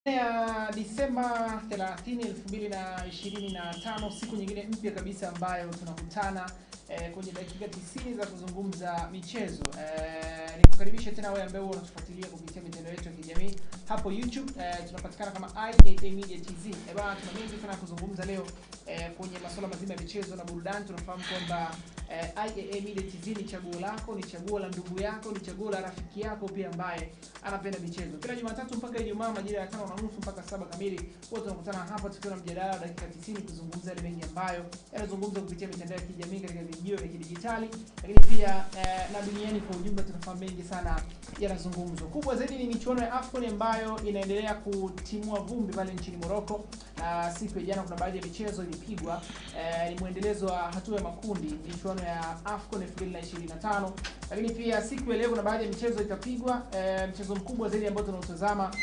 Ya Disemba 30, 2025, siku nyingine mpya kabisa ambayo tunakutana kwenye dakika 90 za kuzungumza michezo. Nikukaribisha tena wewe ambaye unatufuatilia kupitia mitandao yetu ya kijamii hapo YouTube. Tunapatikana kama IAA Media TZ. Bwana, tuna mengi sana kuzungumza leo kwenye masuala mazima ya michezo na burudani. Tunafahamu kwamba IAA Media TZ ni chaguo lako, ni chaguo la ndugu yako, ni chaguo la rafiki yako pia ambaye anapenda michezo. Kila Jumatatu mpaka Ijumaa majira ya 5:30 mpaka 7 kamili wote tunakutana hapa tukiwa na mjadala dakika 90 kuzungumza yale mengi ambayo yanazungumzwa kupitia mitandao ya kijamii katika video ya kidijitali, lakini pia na duniani kwa ujumla. Tunafahamu mengi sana yanazungumzwa. Kubwa zaidi ni michuano ya AFCON ambayo inaendelea kutimua vumbi pale nchini Morocco, na siku ya jana kuna baadhi ya michezo ilipigwa. Ni muendelezo wa hatua ya makundi michuano ya AFCON 2025, lakini pia siku ya leo kuna baadhi ya michezo itapigwa. Mchezo mkubwa zaidi ambao tunautazama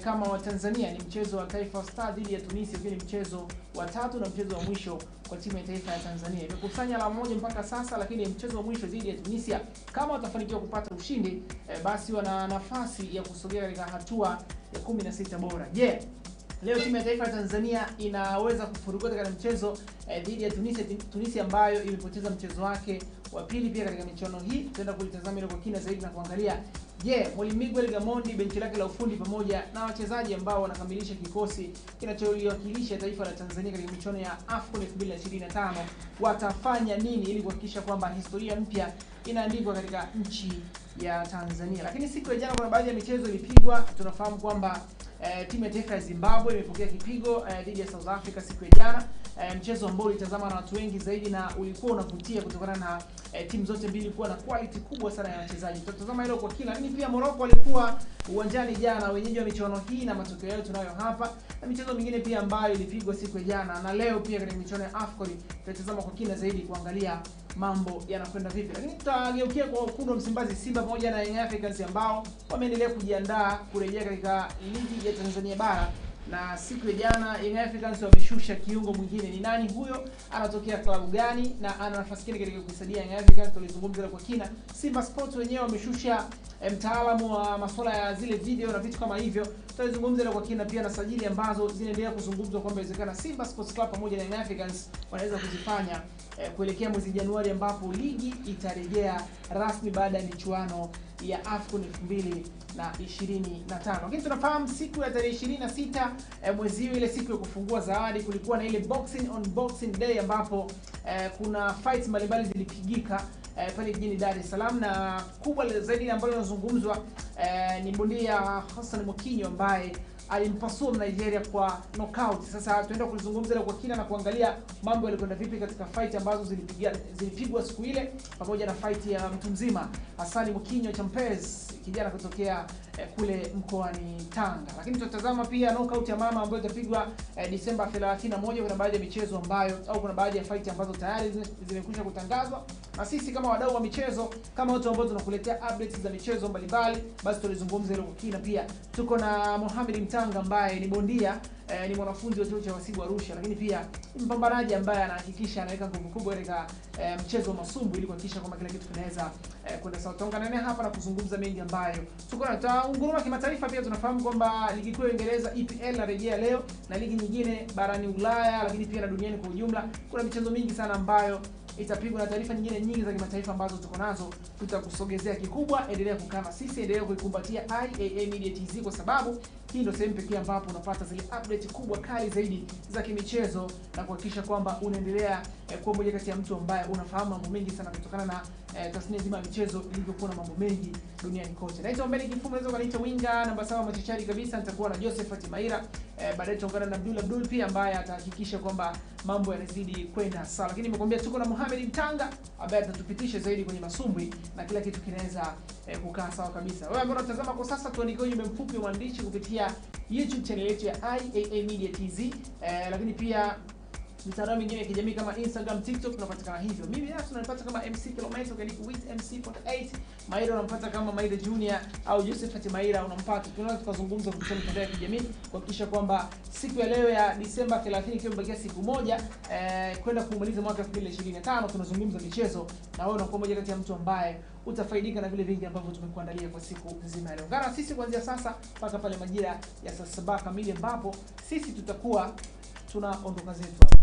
kama wa Tanzania ni mchezo wa Taifa Stars dhidi ya Tunisia, ni mchezo wa tatu na mchezo wa mwisho kwa timu ya taifa ya Tanzania. Imekusanya alama moja mpaka sasa, lakini mchezo wa mwisho dhidi ya Tunisia, kama watafanikiwa kupata ushindi, basi wana nafasi ya kusogea katika hatua ya 16 bora. Je, leo timu ya taifa ya Tanzania inaweza kufurukuta katika mchezo dhidi ya Tunisia ambayo imepoteza mchezo wake wa pili pia katika michuano hii? Tutaenda kulitazama ile kwa kina zaidi na kuangalia, je, Mwalimu Miguel Gamondi, benchi lake la ufundi pamoja na wachezaji ambao wanakamilisha kikosi kinacholiwakilisha taifa la Tanzania katika michuano ya AFCON 2025 watafanya nini ili kuhakikisha kwamba historia mpya inaandikwa katika nchi ya Tanzania. Lakini siku ya jana kuna baadhi ya michezo ilipigwa. Tunafahamu kwamba timu ya taifa ya Zimbabwe imepokea kipigo dhidi ya South Africa siku ya jana, mchezo ambao ulitazama na watu wengi zaidi na ulikuwa unavutia kutokana na timu zote mbili kuwa na quality kubwa sana ya wachezaji. Tutatazama hilo kwa kina. Lakini pia Morocco walikuwa uwanjani jana, wenyeji wa michuano hii, na matokeo yao tunayo hapa, na michezo mingine pia ambayo ilipigwa siku ya jana na leo pia katika michuano ya AFCON. Tutatazama kwa kina zaidi kuangalia mambo yanakwenda vipi. Lakini tutageukia kwa wekundu wa Msimbazi, Simba pamoja na Young Africans ambao wameendelea kujiandaa kurejea katika ligi ya Tanzania bara, na siku ya jana Young Africans wameshusha kiungo mwingine. Ni nani huyo? Anatokea klabu gani na ana nafasi gani katika kusaidia Young Africans? Tulizungumzia kwa kina. Simba Sports wenyewe wameshusha mtaalamu wa masuala ya zile video na vitu kama hivyo. Tutazungumzia kwa kina pia na sajili ambazo zinaendelea kuzungumzwa kwamba inawezekana Simba Sports Club pamoja na Young Africans wanaweza kuzifanya kuelekea mwezi Januari ambapo ligi itarejea rasmi baada ya michuano ya AFCON 2025. Lakini tunafahamu siku ya tarehe 26 mwezi huu, ile siku ya kufungua zawadi, kulikuwa na ile Boxing Day ambapo kuna fights mbalimbali zilipigika pale jijini Dar es Salaam, na kubwa zaidi ambalo linazungumzwa ni bondia Hassan Mwakinyo ambaye alimpasua Nigeria kwa knockout. Sasa tunaenda kulizungumza kwa kina na kuangalia mambo yalikwenda vipi katika fight ambazo zilipigwa siku ile, pamoja na fight ya mtu mzima Hassan Mwakinyo Champez, kijana kutokea kule mkoani Tanga. Lakini tutatazama pia knockout ya mama ambayo itapigwa Disemba 31. Kuna baadhi ya michezo ambayo kuna baadhi ya fight ambazo tayari zimekwisha kutangazwa, na sisi kama wadau wa michezo, kama watu ambao tunakuletea updates za michezo mbalimbali, basi tulizungumza hilo kwa kina. Pia tuko na Mohamed Mtanga ambaye ni bondia, ni mwanafunzi wa chuo cha Wasibu Arusha, lakini pia ni mpambanaji ambaye anahakikisha anaweka nguvu kubwa katika mchezo wa masumbu ili kuhakikisha kwamba kila kitu kinaweza kwenda sawa. Tutaungana naye hapa na kuzungumza mengi ambayo tuko na taunguruma kimataifa. Pia tunafahamu kwamba ligi kuu ya Uingereza EPL inarejea leo, na ligi nyingine barani Ulaya lakini pia na duniani kwa ujumla. Kuna michezo mingi sana ambayo itapigwa na taarifa nyingine nyingi za kimataifa ambazo tuko nazo tutakusogezea. Kikubwa, endelea kukaa na sisi, endelea kuikumbatia IAA Media TZ, kwa sababu hii ndio sehemu pekee ambapo unapata zile update kubwa kali zaidi za kimichezo na kuhakikisha kwamba unaendelea kuwa mmoja kati ya mtu ambaye unafahamu mambo mengi sana kutokana na tasnia nzima ya michezo ilivyokuwa na mambo mengi duniani kote. Naitwa Mbeni Kifumo, naweza kuniita winga namba 7 machachari kabisa. Nitakuwa na Josephat Maira, baadaye tutaungana na Abdul pia ambaye atahakikisha kwamba mambo yanazidi kwenda sawa. Lakini nimekuambia tuko na Mohamed Mtanga ambaye atatupitisha zaidi kwenye masumbwi na kila kitu kinaweza kukaa sawa kabisa. Wewe ambao unatazama kwa sasa, tuandikie ujumbe mfupi wa maandishi kupitia YouTube channel yetu ya IAA Media TZ, lakini pia mitandao mingine ya kijamii kama Instagram, TikTok tunapatikana hivyo. Mimi hasa tunapata kama MC Kilometo, Kaliku with MC48. Maira unampata kama Maira Junior au Josephat Maira unampata. Tunaweza tukazungumza kupitia mitandao ya kijamii kuhakikisha kwamba siku ya leo ya Disemba 30 ikiwa imebakia siku moja kwenda kumaliza mwaka 2025 tunazungumza michezo, na wewe unakuwa mmoja kati ya mtu ambaye utafaidika na vile vingi ambavyo tumekuandalia kwa siku nzima leo. Ungana sisi kuanzia sasa mpaka pale majira ya saa 7 kamili ambapo sisi tutakuwa tunaondoka zetu hapa.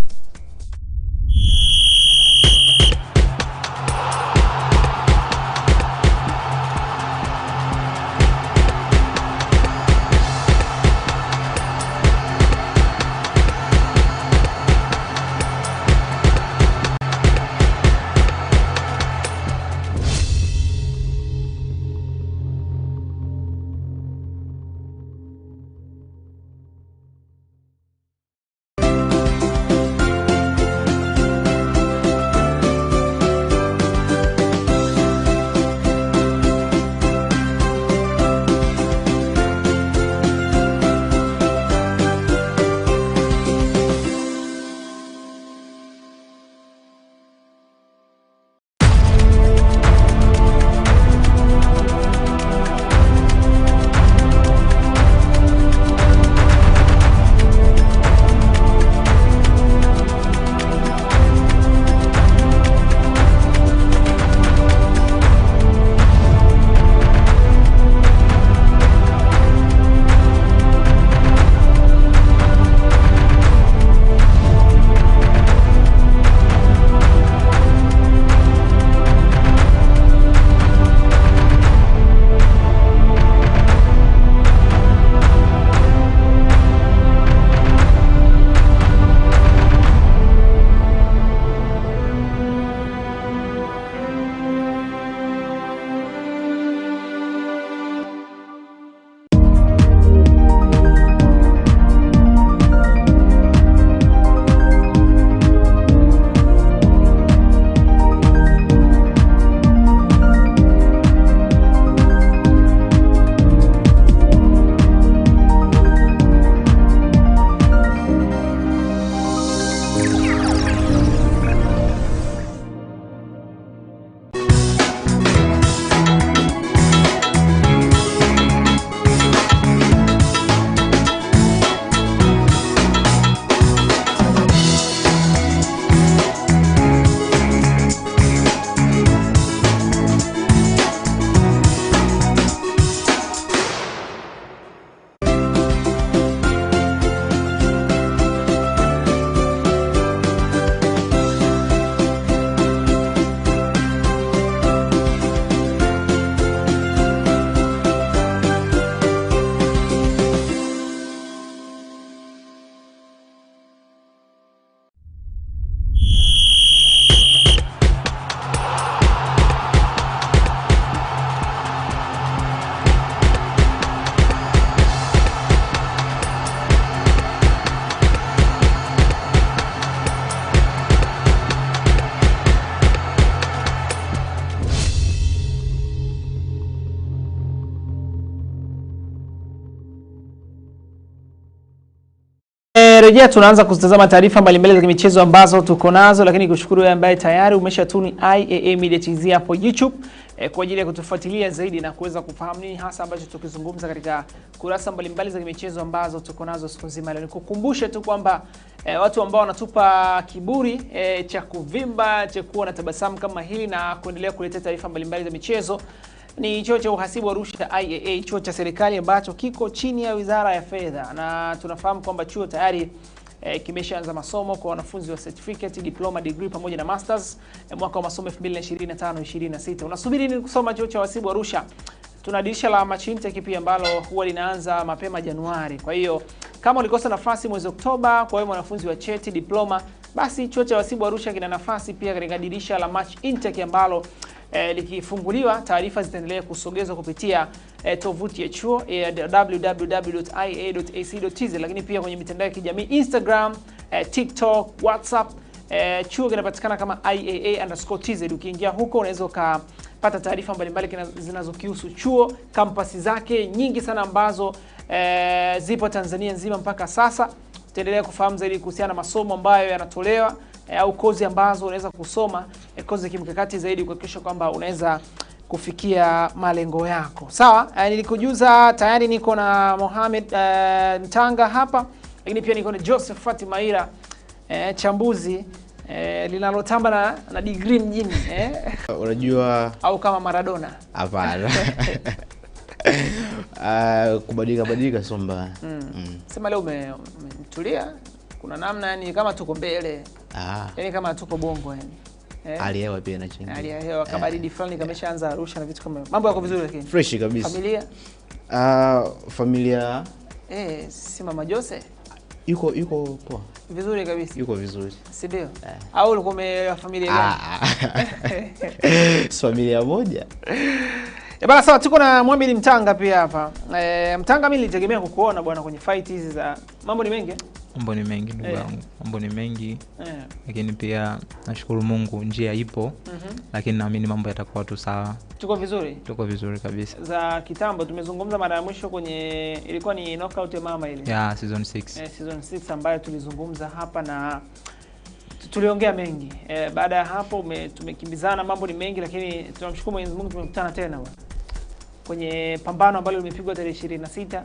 Rejea tunaanza kutazama taarifa mbalimbali za michezo ambazo tuko nazo, lakini kushukuru wewe ambaye tayari umeshatuni IAA Media TV hapo YouTube kwa ajili ya kutufuatilia zaidi na kuweza kufahamu nini hasa ambacho tukizungumza katika kurasa mbalimbali za michezo ambazo tuko nazo siku nzima leo. Nikukumbushe tu kwamba watu ambao wanatupa kiburi cha kuvimba cha kuwa na tabasamu kama hili na kuendelea kuleta taarifa mbalimbali za michezo ni chuo cha uhasibu Arusha IAA, chuo cha serikali ambacho kiko chini ya Wizara ya Fedha, na tunafahamu kwamba chuo tayari kimeshaanza masomo kwa wanafunzi wa certificate, diploma, degree pamoja na masters mwaka wa masomo 2025-26. Unasubiri nini kusoma chuo cha uhasibu Arusha? Tuna dirisha la March intake pia ambalo huwa linaanza mapema Januari. Kwa hiyo kama ulikosa nafasi mwezi Oktoba kwa wewe mwanafunzi wa cheti, diploma, basi chuo cha uhasibu Arusha kina nafasi pia katika dirisha la March intake ambalo likifunguliwa taarifa zitaendelea kusogezwa kupitia tovuti ya chuo www.ia.ac.tz, lakini pia kwenye mitandao ya kijamii Instagram, TikTok, WhatsApp. Chuo kinapatikana kama IAA_TZ. Ukiingia huko unaweza kupata taarifa mbalimbali zinazokihusu chuo, kampasi zake nyingi sana ambazo zipo Tanzania nzima mpaka sasa. tutaendelea kufahamu zaidi kuhusiana na masomo ambayo yanatolewa au kozi ambazo unaweza kusoma, kozi kimkakati zaidi kuhakikisha kwamba unaweza kufikia malengo yako. Sawa, nilikujuza tayari niko na Mohamed Mtanga hapa, lakini pia niko na Joseph Fatimaira, chambuzi linalotamba na degree mjini unajua au kama Maradona. Hapana. Kubadilika sio mbaya. Sema leo umetulia, kuna namna yani kama tuko mbele. Yani kama tuko bongo yani. Hali ya hewa pia inachangia. Hali ya hewa kabaridi fulani kameshaanza Arusha na vitu kama mambo yako vizuri lakini. Fresh kabisa. Familia? Familia si Mama Jose? Yuko poa. Vizuri kabisa. Yuko vizuri. Si ndio? Au ulikuwa familia gani? Familia moja. Bana sawa, tuko na Mohamed Mtanga pia hapa. Mtanga, mimi nilitegemea kukuona bwana kwenye fight hizi za mambo ni mengi. Mambo ni mengi ndugu yangu. Mambo ni mengi. Lakini pia nashukuru Mungu njia ipo. Lakini naamini mambo yatakuwa tu sawa. Tuko vizuri? Tuko vizuri kabisa. Za kitambo tumezungumza mara ya mwisho kwenye ilikuwa ni knockout ya mama ile. Season 6. Season 6 ambayo tulizungumza hapa na tuliongea mengi. Baada ya hapo tumekimbizana, mambo ni mengi, lakini tunamshukuru Mwenyezi Mungu tumekutana tena bwana. Kwenye pambano ambalo limepigwa tarehe 26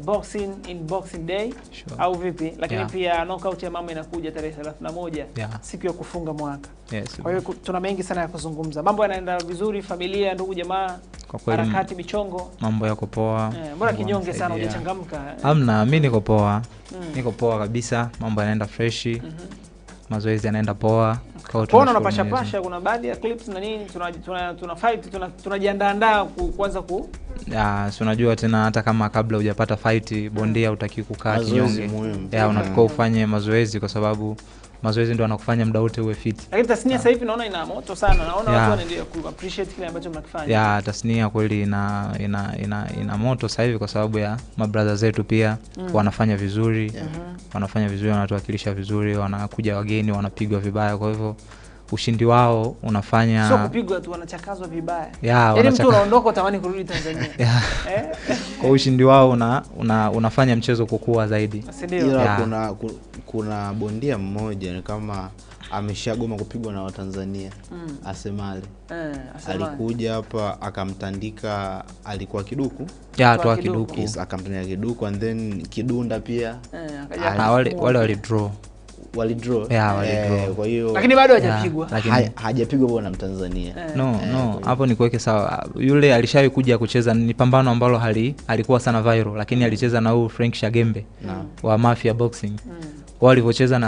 boxing in Boxing Day au vipi, lakini pia knockout ya mama inakuja tarehe 31 siku ya kufunga mwaka. Kwa hiyo tuna mengi sana ya kuzungumza. Mambo yanaenda vizuri, familia, ndugu jamaa, kwa kweli harakati, michongo, mambo yako poa. Mbona kinyonge sana, hujachangamka? Hamna, mimi niko poa. Niko poa kabisa, mambo yanaenda fresh. Mazoezi yanaenda poa. Kwa unapasha kuna baadhi ya clips na nini tuna fight tunajiandaa kuanza si unajua tena hata kama kabla hujapata fight bondia hutaki kukaa kinyonge. Unatakiwa ufanye mazoezi kwa sababu mazoezi ndio yanakufanya muda wote uwe fit. Lakini tasnia sasa hivi naona ina moto sana. Naona watu wanaendelea ku appreciate kile ambacho mnakifanya. Tasnia kweli ina moto sasa hivi kwa sababu ya mabrother zetu pia wanafanya vizuri. Wanafanya vizuri, wanatuwakilisha vizuri, wanakuja wageni wanapigwa vibaya, kwa hivyo ushindi wao unafanya sio kupigwa tu, wanachakazwa vibaya. Yaani mtu unaondoka utamani kurudi Tanzania. Kwa ushindi wao unafanya mchezo kukua zaidi. Kuna bondia mmoja ni kama ameshagoma kupigwa na Watanzania. Asemale. Alikuja hapa akamtandika, alikuwa kiduku. Toa kiduku. Akamtandika kiduku and then kidunda pia. Wale walidraw. Kwa hiyo lakini bado hajapigwa. Hajapigwa bwana Mtanzania. No, hapo ni kuweke sawa. Yule alishawahi kuja kucheza, ni pambano ambalo alikuwa sana viral, lakini alicheza na huyu Frank Shagembe wa Mafia Boxing. Walivyocheza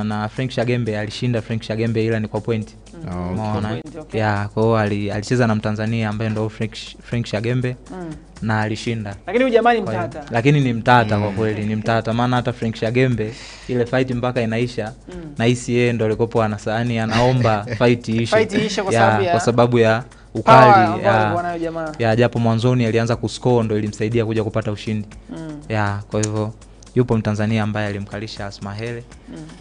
na Frank Shagembe, alishinda Frank Shagembe ila ni kwa point. Kwa hiyo alicheza na Mtanzania ambaye ndio Frank Shagembe na alishinda. Lakini huyu jamani mtata. Lakini ni mtata kwa kweli, ni mtata, maana hata Frank Shagembe ile fight mpaka inaisha na hisi yeye ndio alikopo anasaani anaomba fight iishe. Kwa sababu ya ukali japo mwanzoni alianza kuscore ndio ilimsaidia kuja kupata ushindi. Kwa hivyo yupo Mtanzania ambaye alimkalisha Asmahele.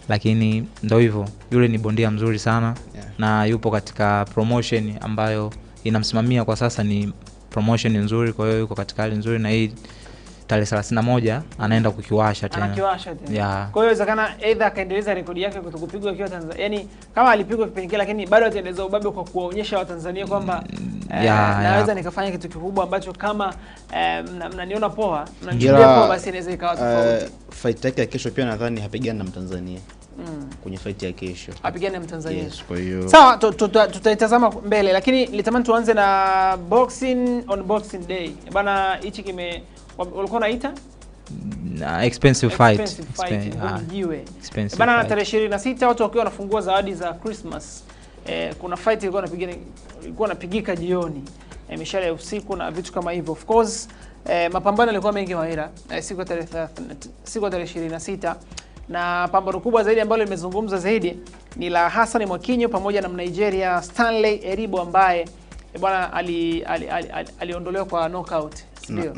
Lakini ndio hivyo, yule ni bondia mzuri sana na yupo katika promotion ambayo inamsimamia kwa sasa, ni promotion nzuri, kwa hiyo yuko katika hali nzuri, na hii tarehe 31 anaenda kukiwasha tena. Kwa hiyo inawezekana either akaendeleza rekodi yake kutokupigwa akiwa Tanzania. Yaani kama alipigwa kipengele lakini bado ataendeleza ubabe kwa kuwaonyesha Watanzania kwamba naweza nikafanya kitu kikubwa ambacho kama mnaniona poa, mnanichukulia poa, basi inaweza ikawa tofauti. Fight yake ya kesho pia nadhani hapigana na Mtanzania. Kwenye fight ya kesho apigane na Mtanzania. Kwa hiyo sawa, tutaitazama mbele, lakini nilitamani tuanze na boxing on Boxing Day. Bana, hichi walikuwa naita expensive fight. Bana, tarehe 26 watu wakiwa wanafungua zawadi za Christmas. Kuna fight ilikuwa inapigika jioni, mishale ya usiku na vitu kama hivyo. Of course mapambano yalikuwa mengi Mahira siku ya tarehe 26, na pambano kubwa zaidi ambalo limezungumza zaidi ni la Hassan Mwakinyo pamoja na Nigeria Stanley Eribo ambaye bwana aliondolewa kwa knockout, ndio.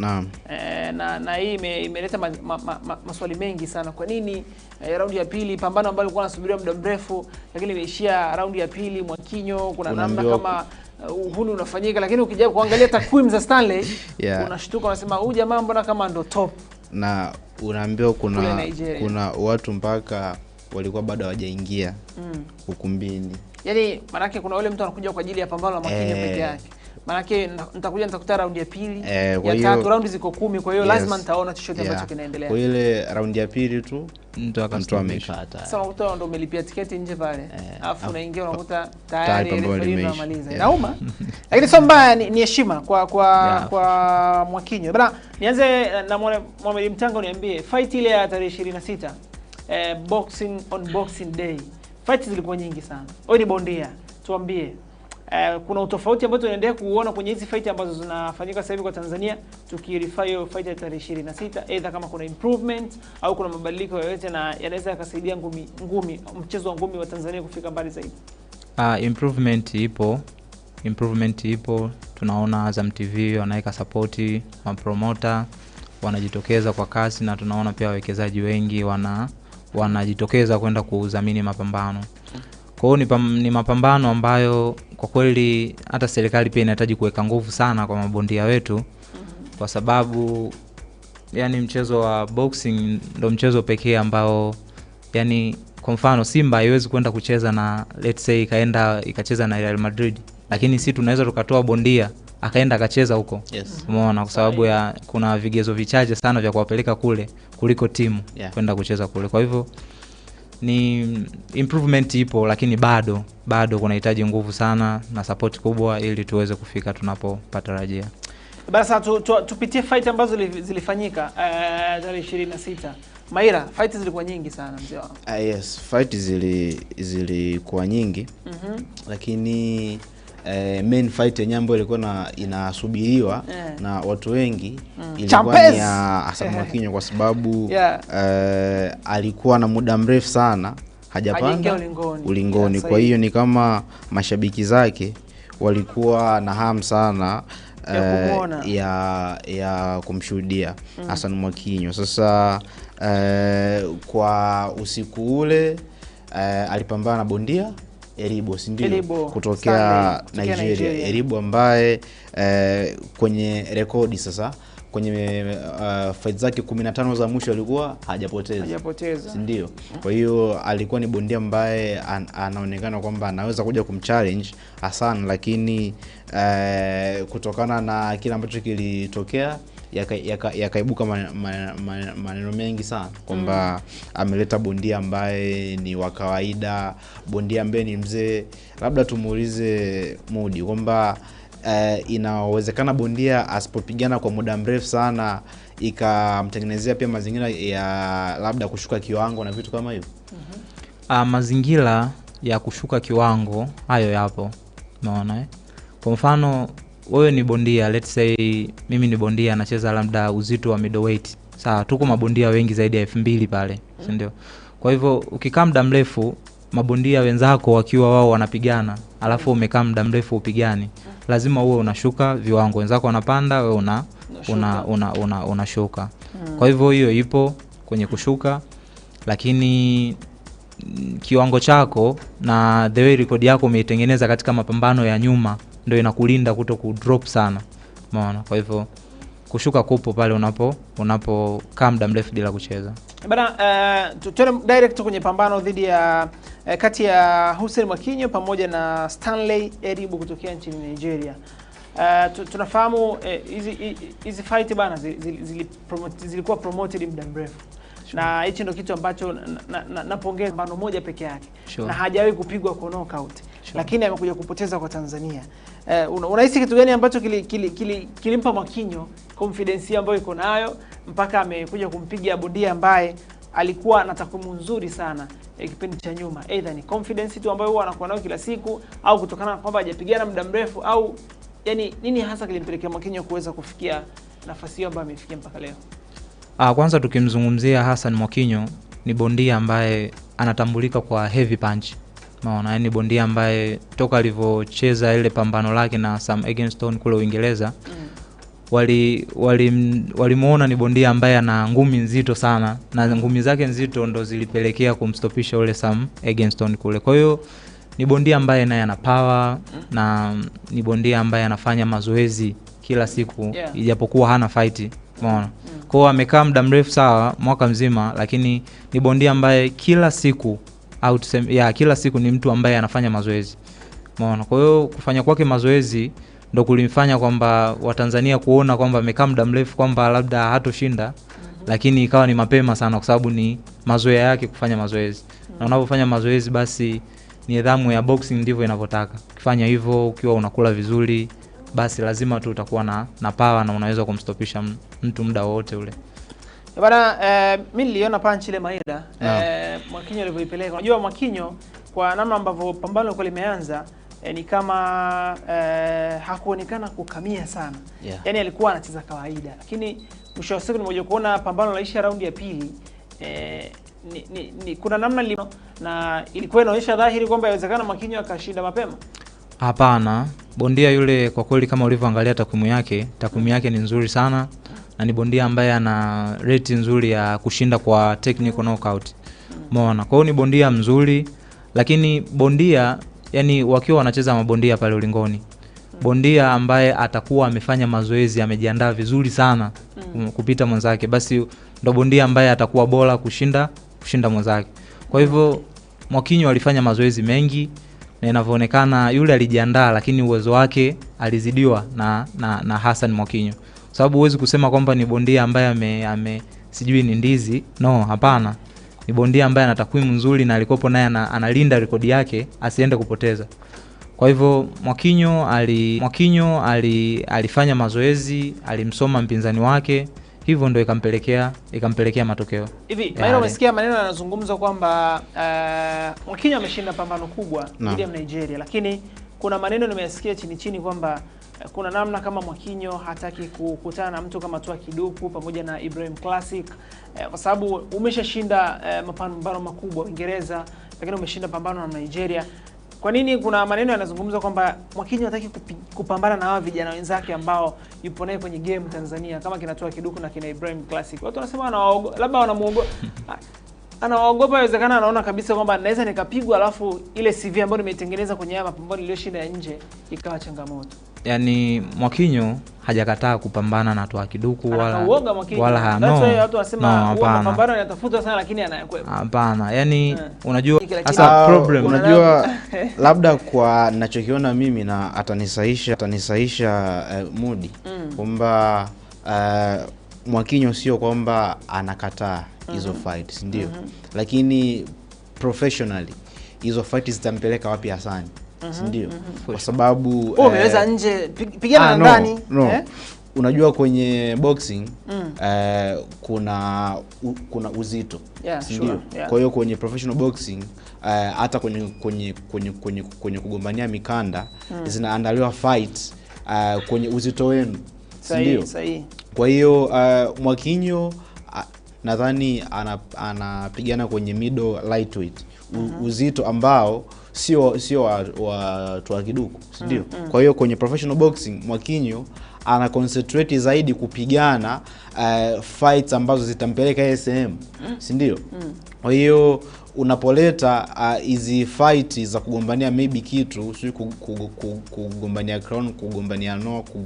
Na hii imeleta maswali mengi sana. Kwa nini raundi ya pili, pambano ambalo lilikuwa nasubiriwa muda mrefu, lakini imeishia raundi ya pili Mwakinyo? Kuna namna kama uhuni unafanyika, lakini ukija kuangalia takwimu za Stanley unashtuka, unasema huyu jamaa mbona kama ndo top. Na unaambiwa kuna watu mpaka walikuwa bado hawajaingia ukumbini. Yaani maana yake kuna wale mtu anakuja kwa ajili ya pambano la Mwakinyo peke yake. Maana yake nitakuta raundi ya pili, ya tatu, raundi ziko 10, kwa hiyo lazima nitaona chochote ambacho kinaendelea. Kwa ile raundi ya pili tu mtu amekata. Sasa unakuta ndo umelipia tiketi nje pale. Alafu unaingia unakuta tayari referee amemaliza. Inauma. Lakini sio mbaya, ni heshima kwa Mwakinyo. Bana, nianze na Mohamed Mtanga, niambie fight ile ya tarehe 26 boxing on Boxing Day. Fight zilikuwa nyingi sana. Wewe ni bondia, tuambie kuna utofauti ambao tunaendelea kuuona kwenye hizi fight ambazo zinafanyika sasa hivi kwa Tanzania, tukirify hiyo fight ya tarehe 26, either kama kuna improvement au kuna mabadiliko yoyote na yanaweza yakasaidia mchezo wa ngumi wa Tanzania kufika mbali zaidi? Improvement ipo. Tunaona Azam TV wanaweka support, mapromoter wanajitokeza kwa kasi, na tunaona pia wawekezaji wengi wanajitokeza kwenda kudhamini mapambano. Kwa hiyo ni mapambano ambayo kwa kweli hata serikali pia inahitaji kuweka nguvu sana kwa mabondia wetu, kwa sababu yani mchezo wa boxing ndio mchezo pekee ambao yani kwa mfano Simba haiwezi kwenda kucheza na let's say ikacheza na Real Madrid, lakini sisi tunaweza tukatoa bondia akaenda akacheza huko. Umeona, kwa sababu ya kuna vigezo vichache sana vya kuwapeleka kule kuliko timu kwenda kucheza kule. Kwa hivyo ni improvement ipo, lakini bado kunahitaji nguvu sana na support kubwa ili tuweze kufika tunapopatarajia. Basi tupitie fight ambazo zilifanyika tarehe 26. Maira, fight zilikuwa nyingi sana mzee wangu. Yes, fight zilikuwa nyingi. Lakini main fight yenyewe ambayo ilikuwa inasubiriwa na watu wengi ilikuwa ni Hassan Mwakinyo, kwa sababu alikuwa na muda mrefu sana hajapanda ulingoni. Kwa hiyo ni kama mashabiki zake walikuwa na hamu sana ya kumshuhudia Hassan Mwakinyo. Sasa kwa usiku ule alipambana na bondia Eribo, sindio? Kutokea Nigeria. Eribo ambaye kwenye rekodi sasa kwenye fight zake 15 za mwisho alikuwa hajapoteza. Sindio? Kwa hiyo alikuwa ni bondia ambaye anaonekana kwamba anaweza kuja kumchallenge Hassan, lakini kutokana na kile ambacho kilitokea yakaibuka maneno mengi sana kwamba ameleta bondia ambaye ni wa kawaida, bondia ambaye ni mzee. Labda tumuulize Mudi kwamba inawezekana bondia asipopigana kwa muda mrefu sana ikamtengenezea pia mazingira ya labda kushuka kiwango na vitu kama hivyo? Mazingira ya kushuka kiwango hayo yapo, unaona Kwa mfano wewe ni bondia, let's say mimi ni bondia anacheza labda uzito wa middleweight. Sawa, tuko mabondia wengi zaidi ya 2000 pale, si ndio? Kwa hivyo ukikaa muda mrefu mabondia wenzako wakiwa wao wanapigana, alafu umekaa muda mrefu upigani, lazima uwe unashuka viwango, wenzako wanapanda wewe unashuka. Kwa hivyo hiyo ipo kwenye kushuka, lakini kiwango chako na the way record yako umeitengeneza katika mapambano ya nyuma ndio inakulinda kuto kudrop sana. Umeona? Kwa hivyo kushuka kupo pale unapokaa muda mrefu bila kucheza. Bana, tuende direct kwenye pambano dhidi ya kati ya Hussein Mwakinyo pamoja na Stanley Eribo kutokea nchini Nigeria. Tunafahamu hizi fight bana zilikuwa promoted muda mrefu. Na hicho ndio kitu ambacho napongeza pambano moja peke yake. Na hajawahi kupigwa kwa knockout. Lakini amekuja kupoteza kwa Tanzania. Unahisi kitu gani ambacho kilimpa Mwakinyo confidence ambayo iko nayo mpaka amekuja kumpiga bondia ambaye alikuwa na takwimu nzuri sana kipindi cha nyuma? Either ni confidence tu ambayo huwa anakuwa nayo kila siku, au kutokana na kwamba hajapigana muda mrefu, au yani nini hasa kilimpelekea Mwakinyo kuweza kufikia nafasi hiyo ambayo amefikia mpaka leo? Kwanza tukimzungumzia Hassan Mwakinyo, ni bondia ambaye anatambulika kwa heavy punch. Maana yani bondia ambaye toka alivyocheza ile pambano lake na Sam Eggleston kule Uingereza, walimuona ni bondia ambaye ana ngumi nzito sana, na ngumi zake nzito ndo zilipelekea kumstopisha ule Sam Eggleston kule. Kwa hiyo ni bondia ambaye naye ana power, na ni bondia ambaye anafanya mazoezi kila siku, ijapokuwa hana fight. Umeona? Kwa amekaa muda mrefu sawa mwaka mzima, lakini ni bondia ambaye kila siku au kila siku ni mtu ambaye anafanya mazoezi. Umeona? Kwa hiyo kufanya kwake mazoezi ndo kulimfanya kwamba Watanzania kuona kwamba amekaa muda mrefu kwamba labda hatoshinda, lakini ikawa ni mapema sana kwa sababu ni mazoea yake kufanya mazoezi. Na unapofanya mazoezi basi nidhamu ya boxing ndivyo inavyotaka. Ukifanya hivyo ukiwa unakula vizuri, basi lazima tu utakuwa na power na unaweza kumstopisha mtu muda wote ule. Bana, mimi niliona punch ile Maeda, Mwakinyo alivyoipeleka. Unajua Mwakinyo kwa namna ambavyo pambano lilikuwa limeanza, ni kama hakuonekana kukamia sana. Yaani alikuwa anacheza kawaida. Lakini mwisho wa siku nimekuja kuona pambano laisha raundi ya pili, kuna namna na ilikuwa inaonyesha dhahiri kwamba inawezekana Mwakinyo akashinda mapema. Hapana, bondia yule kwa kweli kama ulivyoangalia takwimu yake ni nzuri sana, na ni bondia ambaye ana rate nzuri ya kushinda kwa technical knockout. Umeona? Kwa hiyo ni bondia mzuri, lakini bondia yani wakiwa wanacheza mabondia pale ulingoni, bondia ambaye atakuwa amefanya mazoezi, amejiandaa vizuri sana kupita mwenzake, basi ndo bondia ambaye atakuwa bora kushinda mwenzake. Kwa hivyo Mwakinyo alifanya mazoezi mengi, na inavyoonekana yule alijiandaa, lakini uwezo wake alizidiwa na Hassan Mwakinyo. Sababu huwezi kusema kwamba ni bondia ambaye sijui ni ndizi. No, hapana. Ni bondia ambaye ana takwimu nzuri na alikopo naye analinda rekodi yake asiende kupoteza. Kwa hivyo Mwakinyo alifanya mazoezi, alimsoma mpinzani wake, hivyo ndio ikampelekea matokeo. Hivi, Maina umesikia maneno yanazungumzwa kwamba Mwakinyo ameshinda pambano kubwa dhidi ya Nigeria, lakini kuna maneno nimeyasikia chini kwamba kuna namna kama Mwakinyo hataki kukutana na mtu kama Tua Kiduku pamoja na Ibrahim Classic, kwa sababu umeshashinda mapambano makubwa Uingereza, lakini umeshinda pambano na Nigeria. Kwa nini kuna maneno yanazungumzwa kwamba Mwakinyo hataki kupambana na hawa vijana wenzake ambao yupo naye kwenye game Tanzania kama kina Tua Kiduku na kina Ibrahim Classic? Watu wanasema labda wanamuogopa. Anaogopa, inawezekana anaona kabisa kwamba naweza nikapigwa alafu ile CV ambayo nimeitengeneza kwenye haya mapambano niliyoshinda ya nje ikawa changamoto. Yaani Mwakinyo hajakataa kupambana na Tua Kiduku wala watu wasema mapambano yanatafutwa sana lakini anayakwepa. Hapana, yani unajua hasa problem unajua labda kwa ninachokiona mimi na atanisahisha Mudi kwamba Mwakinyo sio kwamba anakataa hizo fights, ndio. Lakini professionally hizo fights zitampeleka wapi Hassan? Ndio. Kwa sababu umeweza nje pigana ndani. Unajua kwenye boxing kuna uzito. Ndio. Kwa hiyo kwenye professional boxing hata kwenye kugombania mikanda zinaandaliwa fights kwenye uzito wenu. Ndio. Kwa hiyo Mwakinyo nadhani anapigana kwenye middle lightweight, uzito ambao sio wa Tua Kiduku, ndio. Kwa hiyo kwenye professional boxing Mwakinyo ana concentrate zaidi kupigana fights ambazo zitampeleka SM, ndio. Kwa hiyo unapoleta hizi fight za kugombania maybe kitu, sio kugombania crown, kugombania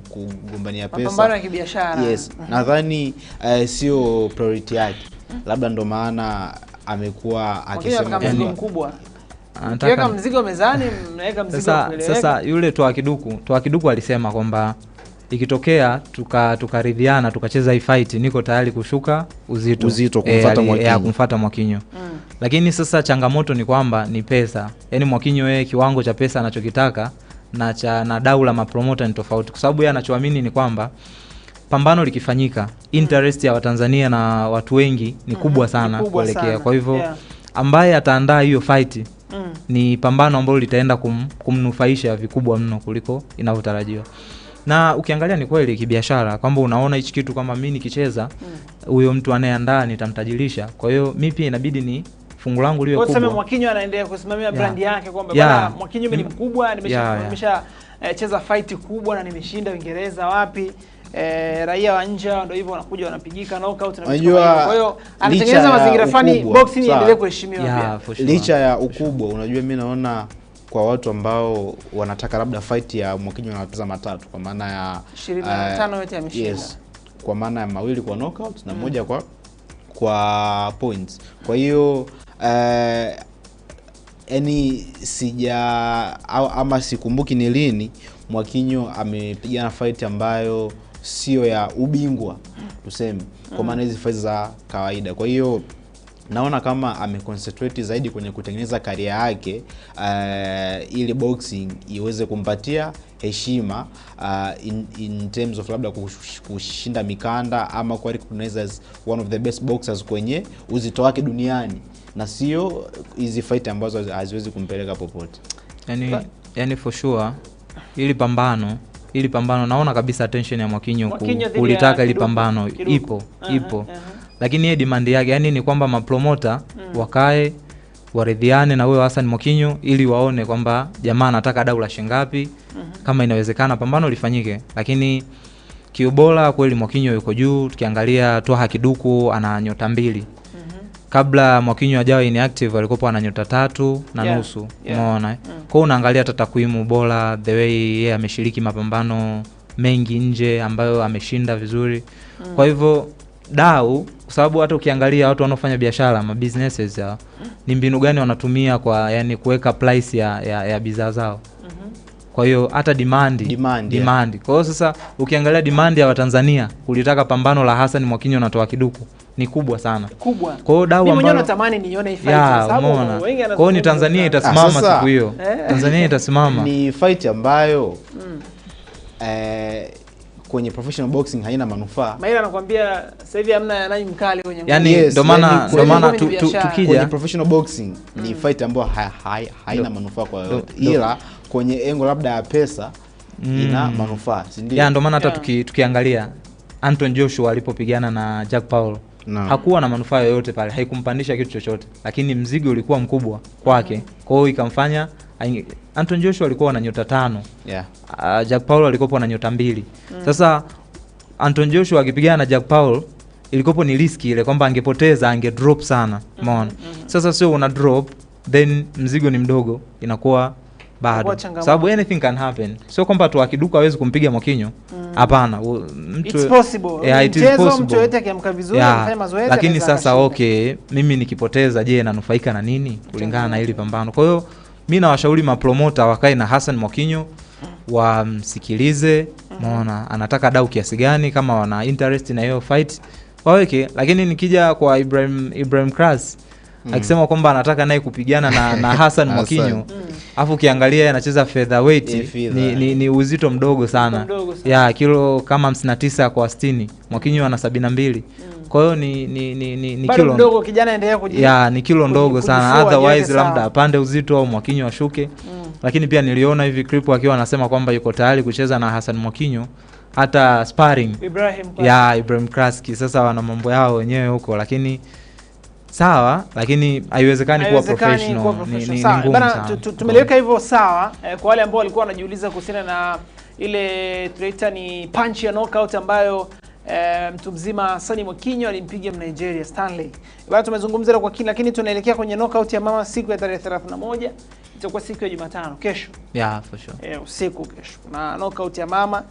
kugombania pesa, mapambano ya kibiashara. Yes. Nadhani sio priority yake. Labda ndo maana amekuwa akisema mzigo mkubwa. Anataka mzigo mezani, mnaweka mzigo sasa yule Tua Kiduku alisema kwamba ikitokea tukaridhiana tukacheza hii fight, niko tayari kushuka uzito kumfuata Mwakinyo. Lakini sasa changamoto ni kwamba ni pesa. Yaani Mwakinyo yeye kiwango cha pesa anachokitaka na dau la mapromoter ni tofauti. Kwa sababu yeye anachoamini ni kwamba pambano likifanyika, interest ya Watanzania na watu wengi ni kubwa sana kuelekea. Kwa hivyo ambaye ataandaa hiyo fight ni pambano ambalo litaenda kumnufaisha vikubwa mno kuliko inavyotarajiwa. Na ukiangalia ni kweli kibiashara kwamba unaona hichi kitu kama mimi nikicheza huyo mtu anayeandaa nitamtajirisha. Kwa hiyo mimi pia inabidi ni fungu langu liwe kubwa. Kwa sababu Mwakinyo anaendelea kusimamia brand yake kwamba bwana Mwakinyo mimi ni mkubwa, nimesha cheza fight kubwa na nimeshinda Uingereza wapi. Raia wa nje ndio hivyo wanakuja wanapigika knockout na vitu. Kwa hiyo anatengeneza mazingira fani boxing iendelee kuheshimiwa pia. Licha ya ukubwa, unajua mimi naona kwa watu ambao wanataka labda fight ya Mwakinyo na pesa matatu kwa maana ya 25 yote ameshinda. Yes. kwa maana ya mawili kwa knockout na moja kwa points. Kwa hiyo ama sikumbuki ni lini Mwakinyo amepigana fight ambayo sio ya ubingwa tuseme, kwa maana hizi fight za kawaida. Kwa hiyo naona kama ameconcentrate zaidi kwenye kutengeneza career yake ili boxing iweze kumpatia heshima in terms of labda kushinda mikanda ama kuwa recognized as one of the best boxers kwenye uzito wake duniani, na sio hizi fight ambazo haziwezi kumpeleka popote. Yani for sure ili pambano naona kabisa attention ya Mwakinyo kulitaka ili pambano ipo. Lakini yeye demand yake yani ni kwamba mapromota wakae waridhiane na wewe Hassan Mwakinyo ili waone kwamba jamaa anataka dau la shingapi, kama inawezekana pambano lifanyike. Lakini kiubola kweli Mwakinyo yuko juu. Tukiangalia Twaha Kiduku ana nyota 2. Kabla Mwakinyo ajawa inactive alikuwa ana nyota 3.5. Umeona Kwa unaangalia hata takwimu bora, the way yeye ameshiriki mapambano mengi nje ambayo ameshinda vizuri. Kwa hivyo dau, kwa sababu hata ukiangalia watu wanaofanya biashara, ma businesses ya ni mbinu gani wanatumia kwa yani kuweka price ya bidhaa zao. Kwa hiyo hata demand. Kwa hiyo sasa ukiangalia demand ya Watanzania kulitaka pambano la Hassan Mwakinyo na Twaha Kiduku ni kubwa sana. Kwa hiyo dau ambalo natamani nione hii fight sababu wengi kwa hiyo ni Tanzania itasimama siku hiyo. Tanzania itasimama. Ni fight ambayo kwenye professional boxing haina manufaa. Maila anakuambia sasa hivi hamna nani mkali kwenye yani ndio maana tukija kwenye professional boxing ni fight ambayo haina manufaa kwa yote, ila kwenye engo labda ya pesa ina manufaa, si ndio? Ndio maana hata tukiangalia Anthony Joshua alipopigana na Jack Paul hakuwa na manufaa yoyote pale, haikumpandisha kitu chochote, lakini mzigo ulikuwa mkubwa kwake. Kwa hiyo ikamfanya Anthony Joshua alikuwa na nyota 5. Jack Paul alikuwa na nyota 2. Sasa Anthony Joshua akipigana na Jack Paul ilikuwa ni riski ile kwamba angepoteza, angedrop sana. Umeona? Sasa sio una drop then mzigo ni mdogo, inakuwa bado. Sababu anything can happen. Sio kwamba Twaha Kiduku hawezi kumpiga Mwakinyo. Hapana. It's possible. It is possible. Mtu yote akiamka vizuri anafanya mazoezi. Lakini sasa mimi nikipoteza je, nanufaika na nini kulingana na hili pambano? Kwa hiyo mimi nawashauri mapromota wakae na Hassan Mwakinyo wamsikilize, umeona anataka dau kiasi gani, kama wana interest na hiyo fight waweke. Lakini nikija kwa Ibrahim Kras akisema kwamba anataka naye kupigana na Hassan Mwakinyo, afu ukiangalia anacheza featherweight ni uzito mdogo sana. Kilo kama 59 kwa 60, Mwakinyo ana 72. Kwa hiyo ni kilo ndogo, kijana endelea ni kilo ndogo sana. Otherwise labda apande uzito au Mwakinyo ashuke. Lakini pia niliona hivi clip akiwa anasema kwamba yuko tayari kucheza na Hassan Mwakinyo hata sparring. Ibrahim Kraski. Sasa wana mambo yao wenyewe huko, lakini sawa, lakini haiwezekani kuwa professional. Ni ngumu sana. Tumeliweka hivyo sawa. Kwa wale ambao walikuwa wanajiuliza kuhusiana na ile tunaita ni punch ya knockout ambayo mtu mzima Hassan Mwakinyo alimpiga Nigeria Stanley. Bado tumezungumzia kwa kina, lakini tunaelekea kwenye knockout ya mama siku ya tarehe 31. Itakuwa siku ya Jumatano kesho. For sure. Usiku kesho. Na knockout ya mama.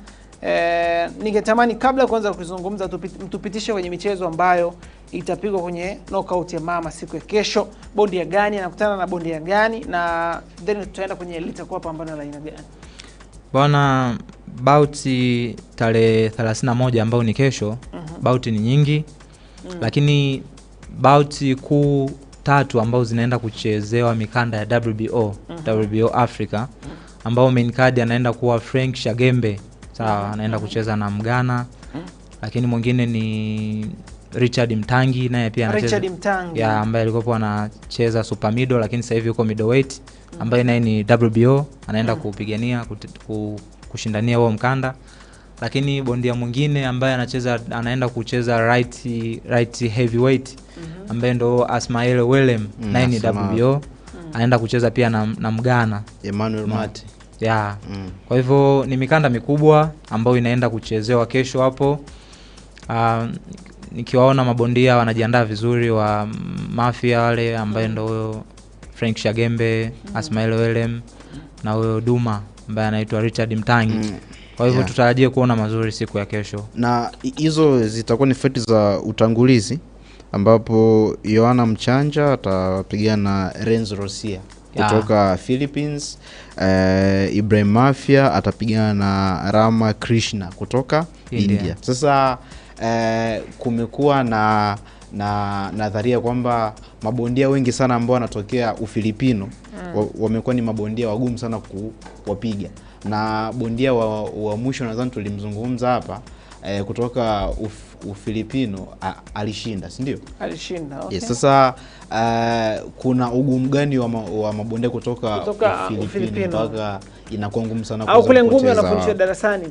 Ningetamani kabla kuanza kuzungumza tupitishe kwenye michezo ambayo itapigwa kwenye knockout ya mama siku ya kesho. Bondia gani anakutana na bondia gani, na then tutaenda kwenye litakuwa pambano la aina gani? Bwana, bauti tarehe 31 ambao ni kesho. Bauti ni nyingi. Lakini bauti kuu 3 ambao zinaenda kuchezewa mikanda ya WBO Africa, ambao main card anaenda kuwa Frank Shagembe. Sawa, anaenda kucheza na Mgana. Lakini mwingine ni Richard Mtangi, naye pia anacheza. Richard Mtangi ambaye alikuwa anacheza super middle, lakini sasa hivi yuko middleweight, ambaye naye ni WBO, anaenda kupigania kushindania huo mkanda. Lakini bondia mwingine ambaye anaenda kucheza right heavyweight, ambaye ndo Asmael Welem, naye ni WBO, anaenda kucheza pia na Mgana Emmanuel Mate. Kwa hivyo ni mikanda mikubwa ambayo inaenda kuchezewa kesho hapo. Nikiwaona mabondia wanajiandaa vizuri, wa Mafia wale ambaye ndo huyo Frank Shagembe, Asmael Welem na huyo Duma ambaye anaitwa Richard Mtangi. Kwa hivyo tutarajie kuona mazuri siku ya kesho. Na hizo zitakuwa ni fight za utangulizi ambapo Yohana Mchanja atapigana na Renzo Rosia kutoka Philippines. Ibrahim Mafia atapigana na Rama Krishna kutoka India. Sasa kumekuwa na nadharia kwamba mabondia wengi sana ambao wanatokea Ufilipino wamekuwa ni mabondia wagumu sana kuwapiga. Na bondia wa mwisho nadhani tulimzungumza hapa kutoka Ufilipino alishinda, si ndio? Alishinda, okay. Yes, sasa kuna ugumu gani wa mabondia kutoka Ufilipino mpaka inakuwa ngumu sana au kule ngumi wanafundishwa darasani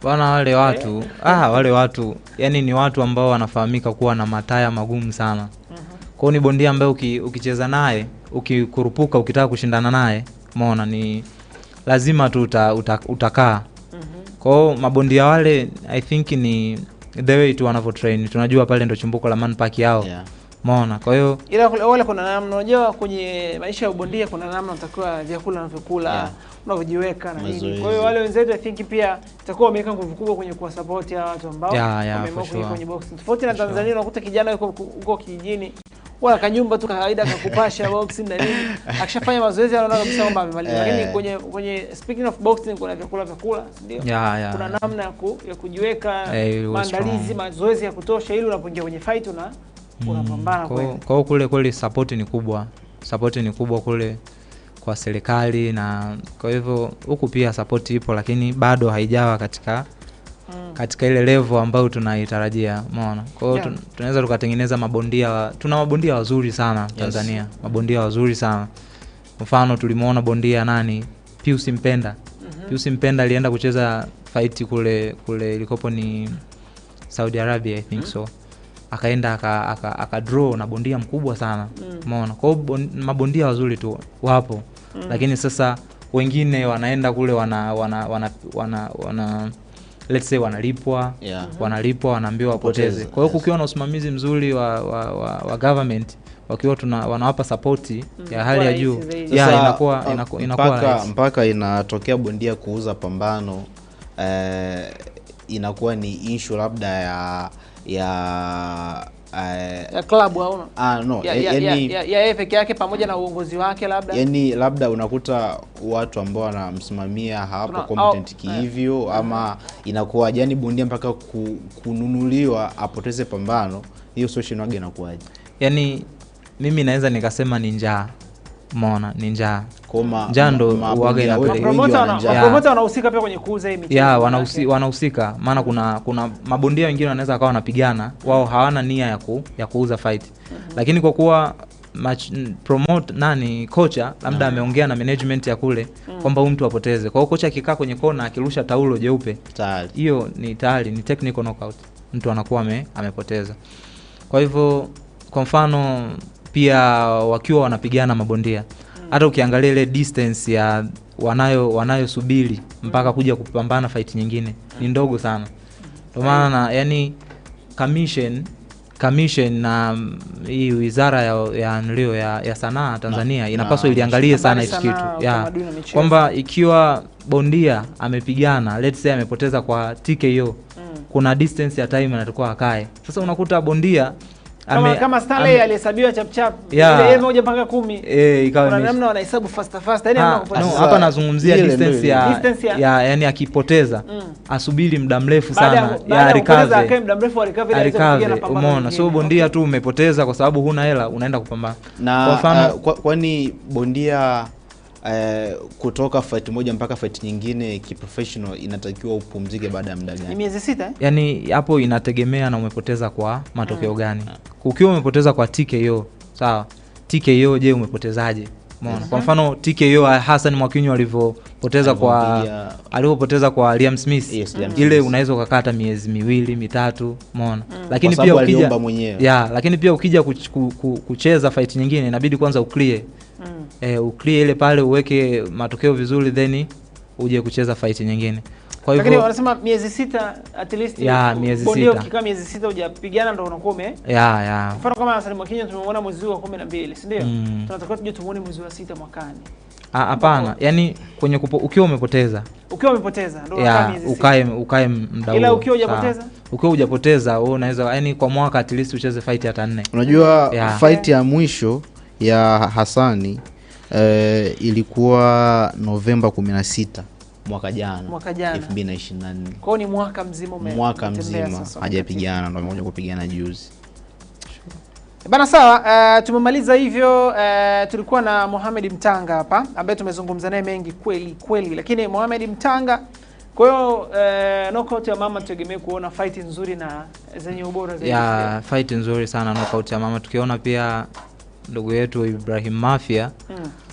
bwana wale watu? Wale watu yani ni watu ambao wanafahamika kuwa na mataya magumu sana. Kwa hiyo ni bondia ambaye ukicheza naye, ukikurupuka ukitaka kushindana naye, umeona ni lazima tu utakaa. Kwa hiyo mabondia wale I think ni the way tu wanavyo train. Tunajua pale ndo chimbuko la manpack yao. Umeona? Kwa hiyo ila wale kuna namna, unajua kwenye maisha ya bondia kuna namna utakuwa vyakula unavyokula, unavyojiweka na nini. Kwa hiyo wale wenzetu I think pia itakuwa wameweka nguvu kubwa kwenye kuwa support ya watu ambao wameamua kwenye boxing. Tofauti na Tanzania unakuta kijana yuko huko kijijini wala kanyumba tu kawaida kakupasha boxing na nini, akishafanya mazoezi anaona kabisa kwamba amemaliza. Lakini kwenye speaking of boxing kuna vyakula ndio. Kuna namna ya kujiweka, maandalizi, mazoezi ya kutosha ili unapoingia kwenye fight unapambana kweli. Kwa hiyo kule support ni kubwa. Support ni kubwa kule kwa serikali, na kwa hivyo huku pia support ipo, lakini bado haijawa katika ile level ambayo tunaitarajia, umeona. Kwa hiyo tunaweza tukatengeneza mabondia, tuna mabondia wazuri sana Tanzania. Mabondia wazuri sana. Mfano tulimuona bondia nani? Pius Mpenda. Pius Mpenda alienda kucheza fight kule ilikopo ni Saudi Arabia I think so. Akaenda aka draw na bondia mkubwa sana. Umeona. Kwa hiyo mabondia wazuri tu wapo. Lakini sasa wengine wanaenda kule wana let's say wanalipwa, wanaambiwa wapoteze. Kwa hiyo kukiwa na usimamizi mzuri wa government, wakiwa wanawapa support ya hali ya juu, inakuwa mpaka inatokea bondia kuuza pambano, inakuwa ni issue labda ya club au no, ya peke yake pamoja na uongozi wake labda. Yani labda unakuta watu ambao wanamsimamia hapo competent hivyo, ama inakuwa yani bondia mpaka kununuliwa apoteze pambano, hiyo social wage inakuwaje? Yani mimi naweza nikasema ni njaa. Umeona, ni njaa. Njando uaga inapeleka. Promoter wanahusika pia kwenye kuuza hii michezo. Wanahusika. Maana kuna mabondia wengine wanaweza akawa wanapigana, wao hawana nia ya kuuza fight. Lakini kwa kuwa kocha labda ameongea na management ya kule kwamba huyu mtu apoteze. Kwa hiyo kocha akikaa kwenye kona akirusha taulo jeupe, hiyo ni technical knockout. Mtu anakuwa amepoteza. Kwa hivyo kwa mfano pia wakiwa wanapigana mabondia, hata ukiangalia ile distance ya wanayosubiri mpaka kuja kupambana fight nyingine ni ndogo sana. Kwa maana yani commission na hii wizara ya sanaa Tanzania inapaswa iliangalie sana hicho kitu. Kwamba ikiwa bondia amepigana, let's say amepoteza kwa TKO, kuna distance ya time anatakuwa akae. Sasa unakuta bondia kama Stanley alihesabiwa chap ile 1 mpaka 10 ikawa kuna namna wanahesabu fast yani hapa nazungumzia distance ya yani akipoteza asubiri muda mrefu sana ya recovery muda mrefu recovery. Umeona, so bondia tu umepoteza kwa sababu huna hela unaenda kupambana. Kwa mfano kwani bondia kutoka fight moja mpaka fight nyingine kiprofessional inatakiwa upumzike baada ya muda gani? Ni miezi 6 Yani hapo inategemea na umepoteza kwa matokeo gani. Ukiwa umepoteza kwa TKO, sawa. TKO je, umepotezaje? Umeona. Kwa mfano TKO Hassan Mwakinyo alipopoteza kwa Liam Smith, ile unaweza ukakata miezi 2-3, umeona. Lakini pia lakini pia ukija kucheza fight nyingine inabidi kwanza uclear ile pale, uweke matokeo vizuri, then uje kucheza fight nyingine. Kwa hivyo lakini wanasema miezi 6 at least. Miezi 6. Bondia ukikaa miezi 6 hujapigana ndio unakuwa mfano kama Hassan Mwakinyo tumemwona mwezi wa 12, si ndio? Tunatakiwa tuje tumuone mwezi wa 6 mwakani. Hapana, yani kwenye ukiwa umepoteza. Ukiwa umepoteza ndio ukae muda huo. Ila ukiwa hujapoteza? Ukiwa hujapoteza wewe unaweza yani kwa mwaka at least ucheze fight hata 4. Unajua fight ya mwisho ya Hassani ilikuwa Novemba 16 mwaka jana 2024. Kwa ni mwaka mzima mwaka mzima hajapigana, ndio amekuja kupigana juzi. Bana sawa, tumemaliza hivyo. Tulikuwa na Mohamed Mtanga hapa ambaye tumezungumza naye mengi kweli, lakini Mohamed Mtanga, kwa hiyo knockout ya mama tutegemee kuona fight nzuri na zenye ubora zaidi. Ya fight nzuri sana knockout ya mama. Tukiona pia ndugu yetu Ibrahim Mafia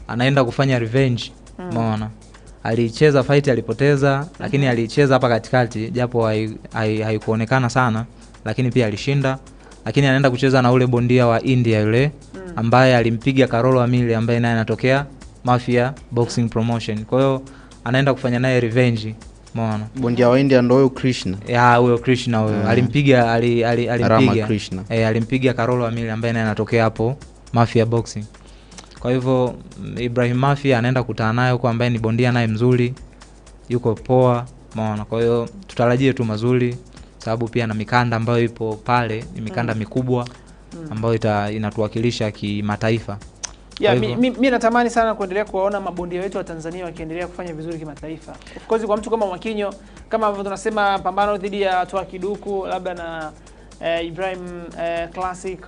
anaenda kufanya revenge. Umeona? Alicheza fight alipoteza, lakini alicheza hapa katikati japo haikuonekana sana, lakini pia alishinda. Lakini anaenda kucheza na ule bondia wa India yule ambaye alimpiga Karolo Amili ambaye naye anatokea Mafia Boxing Promotion. Kwa hiyo anaenda kufanya naye revenge. Umeona? Bondia wa India ndio huyo Krishna. Huyo Krishna huyo. Alimpiga alimpiga Karolo Amili ambaye naye anatokea hapo Mafia Boxing. Kwa hivyo Ibrahim Mafia anaenda kukutana naye huko ambaye ni bondia naye mzuri. Yuko poa. Umeona? Kwa hiyo tutarajie tu mazuri. Sababu pia na mikanda ambayo ipo pale ni mikanda mikubwa ambayo inatuwakilisha kimataifa. Mimi natamani sana kuendelea kuwaona mabondia wetu wa Tanzania wakiendelea kufanya vizuri kimataifa. Of course kwa mtu kama Mwakinyo, kama ambavyo tunasema pambano dhidi ya Toa Kiduku labda na Ibrahim Classic,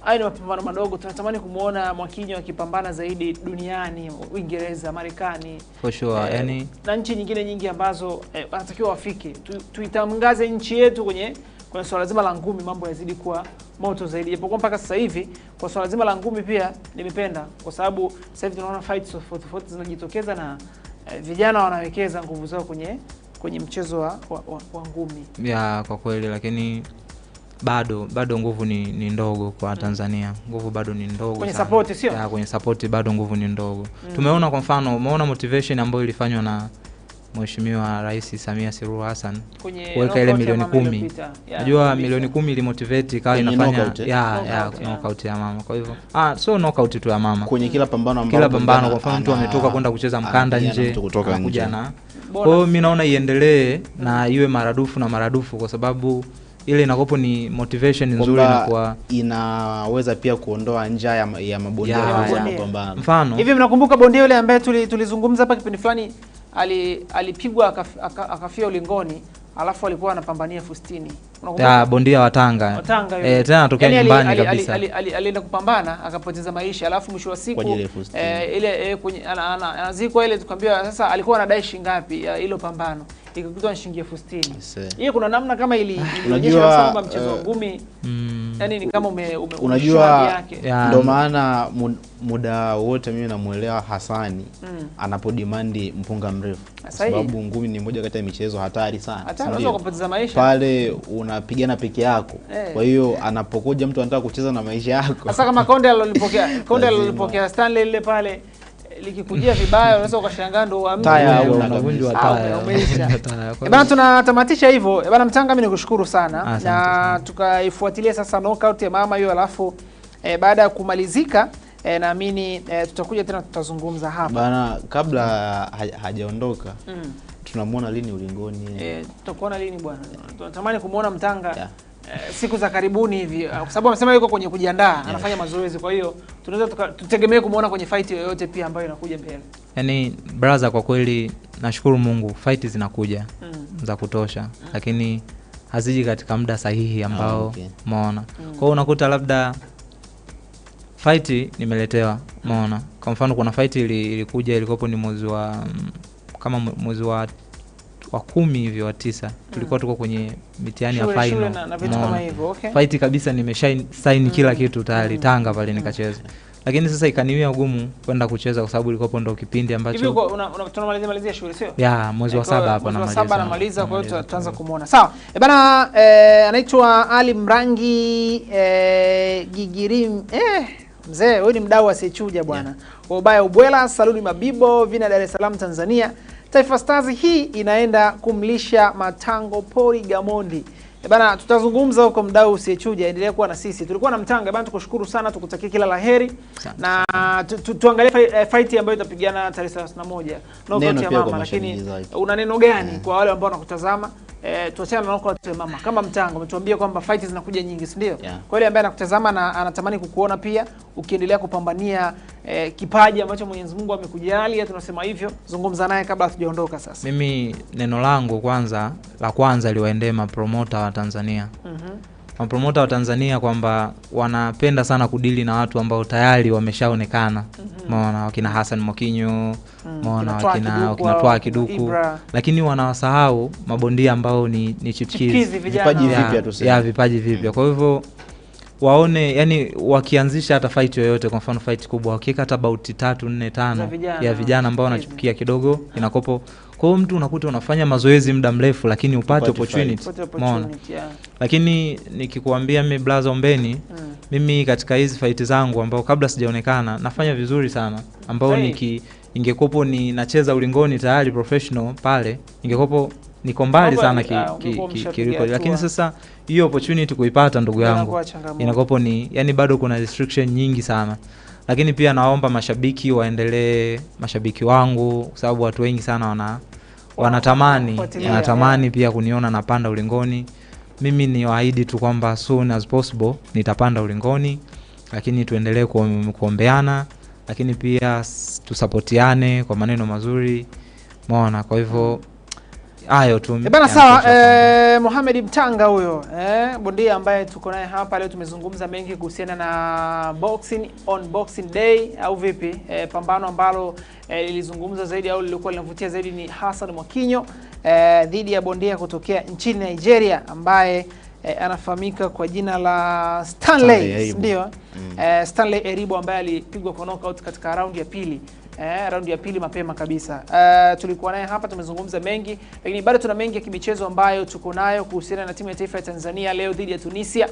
hayo ni mapambano madogo. Tunatamani kumuona Mwakinyo akipambana zaidi duniani, Uingereza, Marekani, for sure, yani na nchi nyingine nyingi ambazo wanatakiwa wafike. Tuitangaze nchi yetu kwenye swala zima la ngumi, mambo yazidi kuwa moto zaidi. Japokuwa mpaka sasa hivi kwa swala zima la ngumi pia nimependa, kwa sababu sasa hivi tunaona fights tofauti zinajitokeza na vijana wanawekeza nguvu zao kwenye mchezo wa ngumi. Kwa kweli, lakini bado nguvu ni ndogo kwa Tanzania. Nguvu bado ni ndogo kwenye support, sio? Kwenye support bado nguvu ni ndogo. Tumeona kwa mfano, umeona motivation ambayo ilifanywa na Mheshimiwa Rais Samia Suluhu Hassan kuweka ile milioni 10. Unajua milioni 10 ili motivate ikawa inafanya knockout ya mama. Kwa hivyo so knockout tu ya mama. Kwenye kila pambano kwa mfano mtu ametoka kwenda kucheza mkanda nje kuja na. Kwa hiyo mimi naona iendelee na iwe maradufu kwa sababu ile inakopo ni motivation nzuri na kwa inaweza pia kuondoa njaa ya mabondia wanapambana. Mfano hivi mnakumbuka bondia yule ambaye tulizungumza hapa kipindi fulani alipigwa akafia ulingoni, alafu alikuwa anapambania Fustini. Unakumbuka? Bondia wa Tanga. Tena anatokea nyumbani kabisa. Alienda kupambana akapoteza maisha, alafu mwisho wa siku ile kwenye anazikwa ile, tukamwambia sasa alikuwa anadai shilingi ngapi hilo pambano, ikakutwa shilingi 60,000. Hiyo kuna namna kama ilionyesha kwamba mchezo wa ngumi yani ni kama unajua ndio maana muda wote mimi namuelewa Hassani anapodimandi mpunga mrefu, kwa sababu ngumi ni moja kati ya michezo hatari sana. Unaweza kupoteza maisha pale unapigana peke yako. Kwa hiyo anapokuja mtu anataka kucheza na maisha yako, sasa kama Konde alilipokea Stanley ile pale likikujia vibaya unaweza ukashangaa ndo unavunjwa taya. Bana tunatamatisha hivyo. Bana Mtanga, mimi nikushukuru sana na tukaifuatilia sasa knockout ya mama hiyo, alafu baada ya kumalizika naamini tutakuja tena tutazungumza hapa. Bana kabla hajaondoka tunamuona lini ulingoni? Tutakuona lini bwana? Tunatamani kumuona Mtanga siku za karibuni hivi, kwa sababu amesema yuko kwenye kujiandaa, anafanya mazoezi. Kwa hiyo tunaweza tutegemee kumuona kwenye fight yoyote pia ambayo inakuja mbele. Yaani brother, kwa kweli nashukuru Mungu fight zinakuja za kutosha, lakini haziji katika muda sahihi ambao umeona. Kwa hiyo unakuta labda fight nimeletewa, umeona. Kwa mfano kuna fight ilikuja ilikopo ni mwezi wa 10 hivi wa 9 tulikuwa tuko kwenye mitihani ya final na vitu kama hivyo. Fight kabisa nimeshasign kila kitu tayari Tanga pale nikacheza, lakini sasa ikaniwia ugumu kwenda kucheza kwa sababu ilikuwa ndo kipindi ambacho hivi tunamalizia shughuli, sio? Mwezi wa 7 hapa namaliza. Kwa hiyo tutaanza kumuona. Sawa bana, anaitwa Ali Mrangi Gigirim mzee, wewe ni mdau asiyechuja bwana. Ubaya Ubwela, Saluni Mabibo, Vina Dar es Salaam Tanzania. Taifa Stars hii inaenda kumlisha matango pori Gamondi. Bana, tutazungumza huko, mdau usiyechuja, endelea kuwa na sisi. Tulikuwa na Mtanga bana, tukushukuru sana, tukutakia kila laheri. Na tuangalie fight ambayo itapigana tarehe 31 knockout ya mama, lakini una neno gani kwa wale ambao wanakutazama? Tuachane na knockout ya mama. Kama Mtanga umetuambia kwamba fight zinakuja nyingi, si ndio? Kwa yule ambaye anakutazama na anatamani kukuona pia ukiendelea kupambania kipaji ambacho Mwenyezi Mungu amekujalia, tunasema hivyo, zungumza naye kabla hatujaondoka sasa. Mimi neno langu la kwanza liwaendee mapromoter wa Tanzania. Mapromoter wa Tanzania kwamba wanapenda sana kudili na watu ambao tayari wameshaonekana. Umeona wakina Hassan Mwakinyo, umeona wakina Twa Kiduku, lakini wanawasahau mabondia ambao ni chipkizi, vipaji vipya tuseme. Vipaji vipya. Kwa hivyo waone, yani wakianzisha hata fight yoyote, kwa mfano fight kubwa, wakiweka hata bout 3 4 5 ya vijana ambao wanachipukia kidogo, inakopo. Kwa hiyo mtu unakuta unafanya mazoezi muda mrefu lakini upate opportunity. Umeona? Lakini nikikuambia mimi Blaza Ombeni, mimi katika hizi fight zangu ambao kabla sijaonekana nafanya vizuri sana, ambao ingekopo ni nacheza ulingoni tayari professional pale, ingekopo niko mbali sana kiriko, lakini sasa hiyo opportunity kuipata ndugu yangu inakopo ni, yani bado kuna restriction nyingi sana. Lakini pia naomba mashabiki waendelee, mashabiki wangu, kwa sababu watu wengi sana wanatamani pia kuniona napanda ulingoni. Mimi ni waahidi tu kwamba soon as possible nitapanda ulingoni, lakini tuendelee kuombeana, lakini pia tusapotiane kwa maneno mazuri. Umeona? Kwa hivyo hayo tu. Bana sawa, Mohamed Mtanga huyo, bondia ambaye tuko naye hapa leo. Tumezungumza mengi kuhusiana na boxing on Boxing Day au vipi, pambano ambalo lilizungumza zaidi au lilikuwa linavutia zaidi ni Hassan Mwakinyo dhidi ya bondia kutokea nchini Nigeria ambaye anafahamika kwa jina la Stanley, ndio Stanley Eribo, ambaye alipigwa kwa knockout katika raundi ya pili. Raundi ya pili mapema kabisa. Tulikuwa naye hapa, tumezungumza mengi, lakini bado tuna mengi ya kimichezo ambayo tuko nayo kuhusiana na timu ya taifa ya Tanzania leo dhidi ya Tunisia.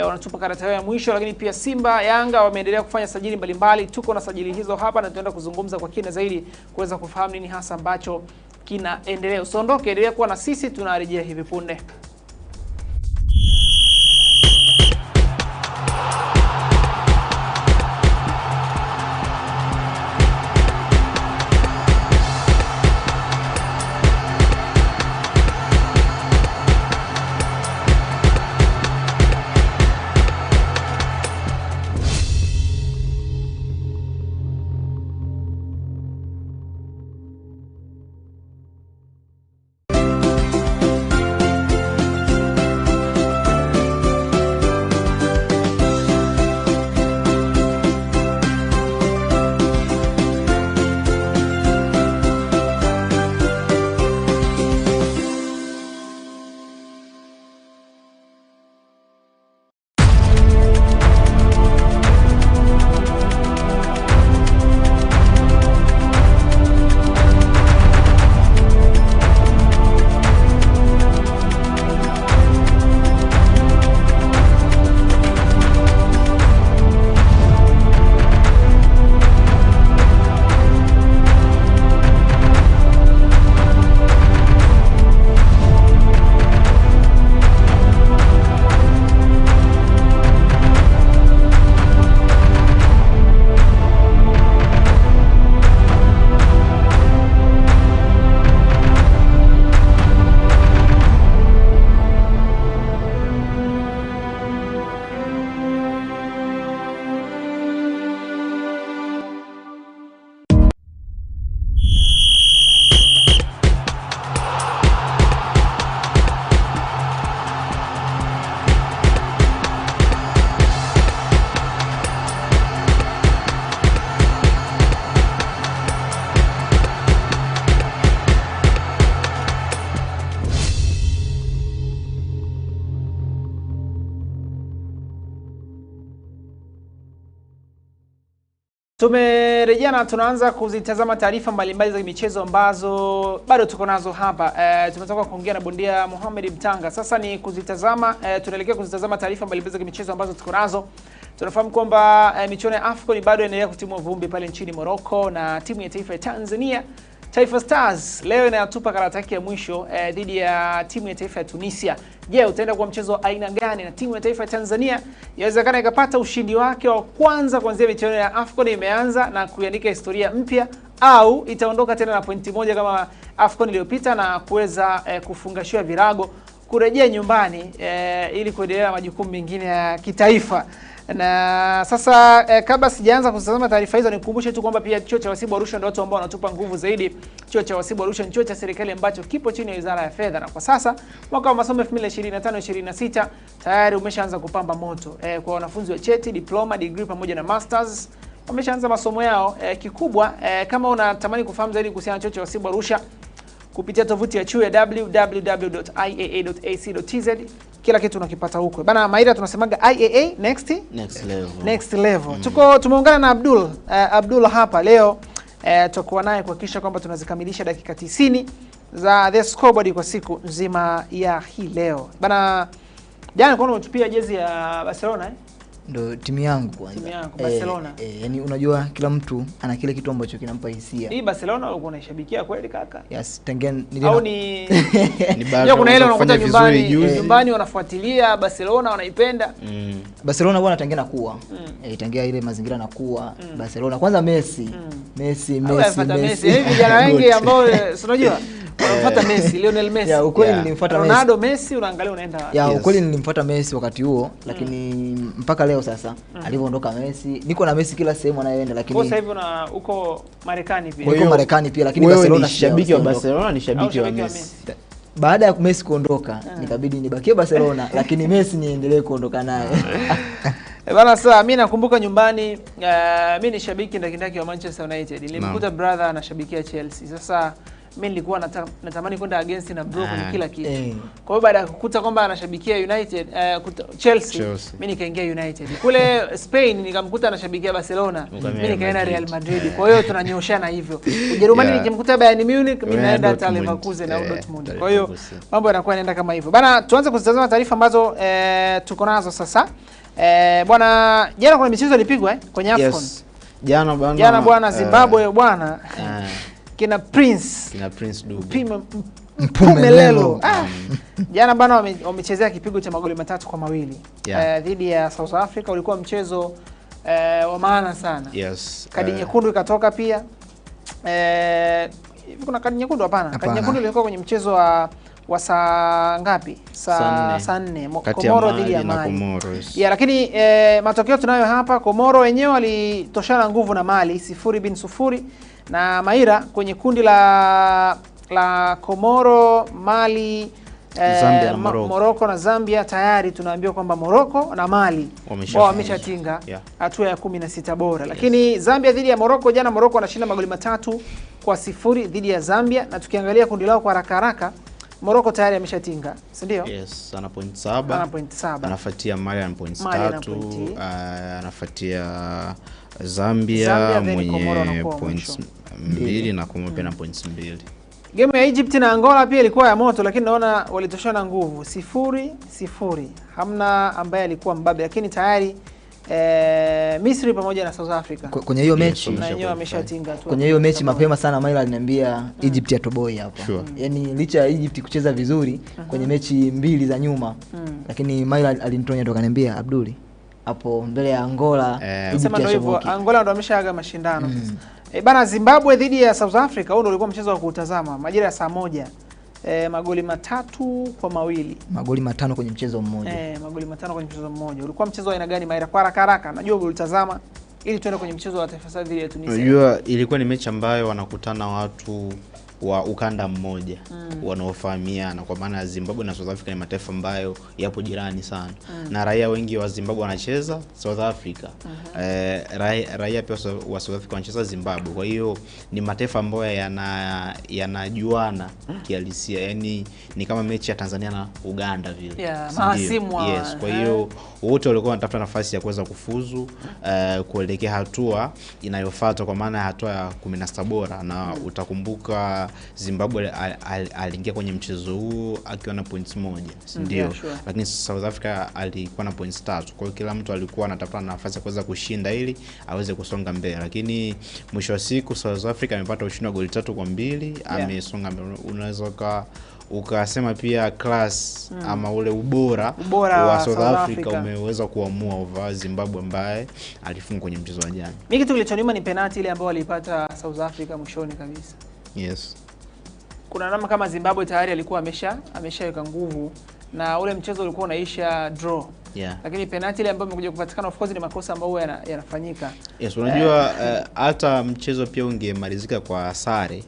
Wanatupa karata yao ya mwisho, lakini pia Simba, Yanga wameendelea kufanya sajili mbalimbali. Tuko na sajili hizo hapa na tutaenda kuzungumza kwa kina zaidi kuweza kufahamu nini hasa ambacho kinaendelea. Usiondoke, endelea kuwa na sisi, tunarejea hivi punde. Tumerejea na tunaanza kuzitazama taarifa mbalimbali za michezo ambazo bado tuko nazo hapa. Tumetoka kuongea na bondia Mohamed Mtanga. Sasa ni kuzitazama, tunaelekea kuzitazama taarifa mbalimbali za michezo ambazo tuko nazo. Tunafahamu kwamba michuano ya AFCON bado inaendelea kutimua vumbi pale nchini Morocco, na timu ya taifa ya Tanzania Taifa Stars leo inatupa karata yake ya mwisho dhidi ya timu ya taifa ya Tunisia. Je, utaenda kwa mchezo wa aina gani? Na timu ya taifa ya Tanzania inawezekana ikapata ushindi wake wa kwanza kuanzia michuano ya AFCON imeanza na kuandika historia mpya, au itaondoka tena na pointi moja kama AFCON iliyopita na kuweza kufungashiwa virago kurejea nyumbani ili kuendelea majukumu mengine ya kitaifa. Na sasa kabla sijaanza kutazama taarifa hizo, nikukumbushe tu kwamba pia chuo cha Wasibu Arusha ndio watu ambao wanatupa nguvu zaidi. Chuo cha Wasibu Arusha ni chuo cha serikali ambacho kipo chini ya Wizara ya Fedha, na kwa sasa mwaka wa masomo 2025-26 tayari umeshaanza kupamba moto. Kwa wanafunzi wa cheti, diploma, degree pamoja na masters wameshaanza masomo yao. Kikubwa kama unatamani kufahamu zaidi kuhusiana na chuo cha Wasibu Arusha, kupitia tovuti ya chuo ya www.iaa.ac.tz, kila kitu unakipata huko. Bana Maira, tunasemaga IAA next level. Next level. Tumeungana na Abdul hapa leo, tutakuwa naye kuhakikisha kwamba tunazikamilisha dakika 90 za The Scoreboard kwa siku nzima ya hii leo. Bana, jana kwa umetupia jezi ya Barcelona Ndo timu yangu kwanza. Timu yangu Barcelona. Yani unajua kila mtu ana kile kitu ambacho kinampa hisia. Hii Barcelona ulikuwa unaishabikia kweli kaka? Yes, tangen au ni baada kuna ile unakuta nyumbani wanafuatilia Barcelona wanaipenda. Barcelona bwana tangia kuwa. Tangia ile mazingira na kuwa Barcelona kwanza Messi. Messi. Hivi vijana wengi ambao unajua unafuata Messi, Lionel Messi. Ya ukweli nilimfuata Messi. Ronaldo, Messi unaangalia unaenda. Ya ukweli nilimfuata Messi wakati huo, lakini mpaka leo sasa alivyoondoka Messi, niko na Messi kila sehemu anayoenda, lakini kwa sasa hivi uko Marekani pia. Uko Marekani pia, lakini Barcelona shabiki wa Barcelona ni shabiki wa Messi. Baada ya Messi kuondoka, nikabidi nibakie Barcelona, lakini Messi niendelee kuondoka naye. Bana sasa mimi nakumbuka nyumbani, mimi ni shabiki ndakindaki wa Manchester United. Nilimkuta brother anashabikia Chelsea. Sasa mimi nilikuwa natamani kwenda against na bro kwenye kila kitu. Kwa hiyo baada ya kukuta kwamba anashabikia United, Chelsea, mimi nikaingia United. Kule Spain nikamkuta anashabikia Barcelona, mimi nikaenda Real Madrid. Kwa hiyo tunanyoshana hivyo. Ujerumani nikimkuta Bayern Munich, mimi naenda hata Leverkusen au Dortmund. Kwa hiyo mambo yanakuwa yanaenda kama hivyo. Bana, tuanze kuzitazama taarifa ambazo tuko nazo sasa. Bwana, jana kuna michezo ilipigwa kwenye AFCON. Jana bwana Zimbabwe bwana. Kina Prince Dubu Mpumelelo. Jana bana wamechezea kipigo cha magoli 3-2 dhidi ya South Africa. Ulikuwa mchezo wa maana sana. Kadi nyekundu ikatoka pia. Hivi kuna kadi nyekundu hapana? Kadi nyekundu ilikuwa kwenye mchezo wa saa ngapi? Saa 4 Komoro dhidi ya Mali. Lakini matokeo tunayo hapa. Komoro wenyewe walitoshana nguvu na Mali 0-0. Na Maira kwenye kundi la Komoro, Mali, Zambia, Morocco na Zambia, tayari tunaambiwa kwamba Morocco na Mali wameshatinga hatua ya 16 bora. Lakini Zambia dhidi ya Morocco, jana Morocco anashinda magoli 3-0 dhidi ya Zambia, na tukiangalia kundi lao kwa haraka Morocco tayari ameshatinga, si ndio? Yes, ana point 7. Anafuatia Mali ana point 3, anafuatia Zambia mwenye points 2 na Komoro pia na points 2. Game ya Egypt na Angola pia ilikuwa ya moto, lakini naona walitoshana nguvu 0-0. Hamna ambaye alikuwa mbabe, lakini tayari Misri pamoja na South Africa kwenye hiyo mechi na wenyewe wameshatinga tu. Kwenye hiyo mechi mapema sana Maila aliniambia Egypt ya toboi hapa. Yaani licha ya Egypt kucheza vizuri kwenye mechi mbili za nyuma, lakini Maila alinitonya ndo kaniambia Abduli hapo mbele ya Angola sema ndio hivyo, Angola ndo ameshaaga mashindano sasa. Bana, Zimbabwe dhidi ya South Africa, huo ndio ulikuwa mchezo wa kutazama majira ya saa 1. Magoli 3-2. Magoli 5 kwenye mchezo mmoja. Magoli 5 kwenye mchezo mmoja. Ulikuwa mchezo wa aina gani Maira? Kwa haraka najua ulitazama ili tuende kwenye mchezo wa Taifa Stars dhidi ya Tunisia. Unajua ilikuwa ni mechi ambayo wanakutana watu wa ukanda mmoja wanaofahamiana, kwa maana Zimbabwe na South Africa ni mataifa ambayo yapo jirani sana. Na raia wengi wa Zimbabwe wanacheza South Africa. Raia pia wa South Africa wanacheza Zimbabwe. Kwa hiyo ni mataifa ambayo yanajuana kihalisia. Yaani ni kama mechi ya Tanzania na Uganda vile. Yes, kwa hiyo wote walikuwa wanatafuta nafasi ya kuweza kufuzu kuelekea hatua inayofuata, kwa maana hatua ya 16 bora. Na utakumbuka Zimbabwe aliingia kwenye mchezo huo akiwa na points 1, si ndio? Sure. Lakini South Africa alikuwa na points 3. Kwa hiyo kila mtu alikuwa anatafuta nafasi ya kuweza kushinda ili aweze kusonga mbele. Lakini mwisho wa siku South Africa amepata ushindi wa goli 3-2, amesonga mbele. Unaweza ukasema pia class ama ule ubora wa South Africa umeweza kuamua over Zimbabwe ambaye alifunga kwenye mchezo wa jana. Mimi kitu kilichoniuma ni penalty ile ambayo walipata South Africa mwishoni kabisa. Yes. Kuna namna kama Zimbabwe tayari alikuwa ameshaweka nguvu na ule mchezo ulikuwa unaisha draw. Yeah. Lakini penalty ile ambayo imekuja kupatikana, of course ni makosa ambayo yanafanyika. Yes, unajua hata mchezo pia ungemalizika kwa sare,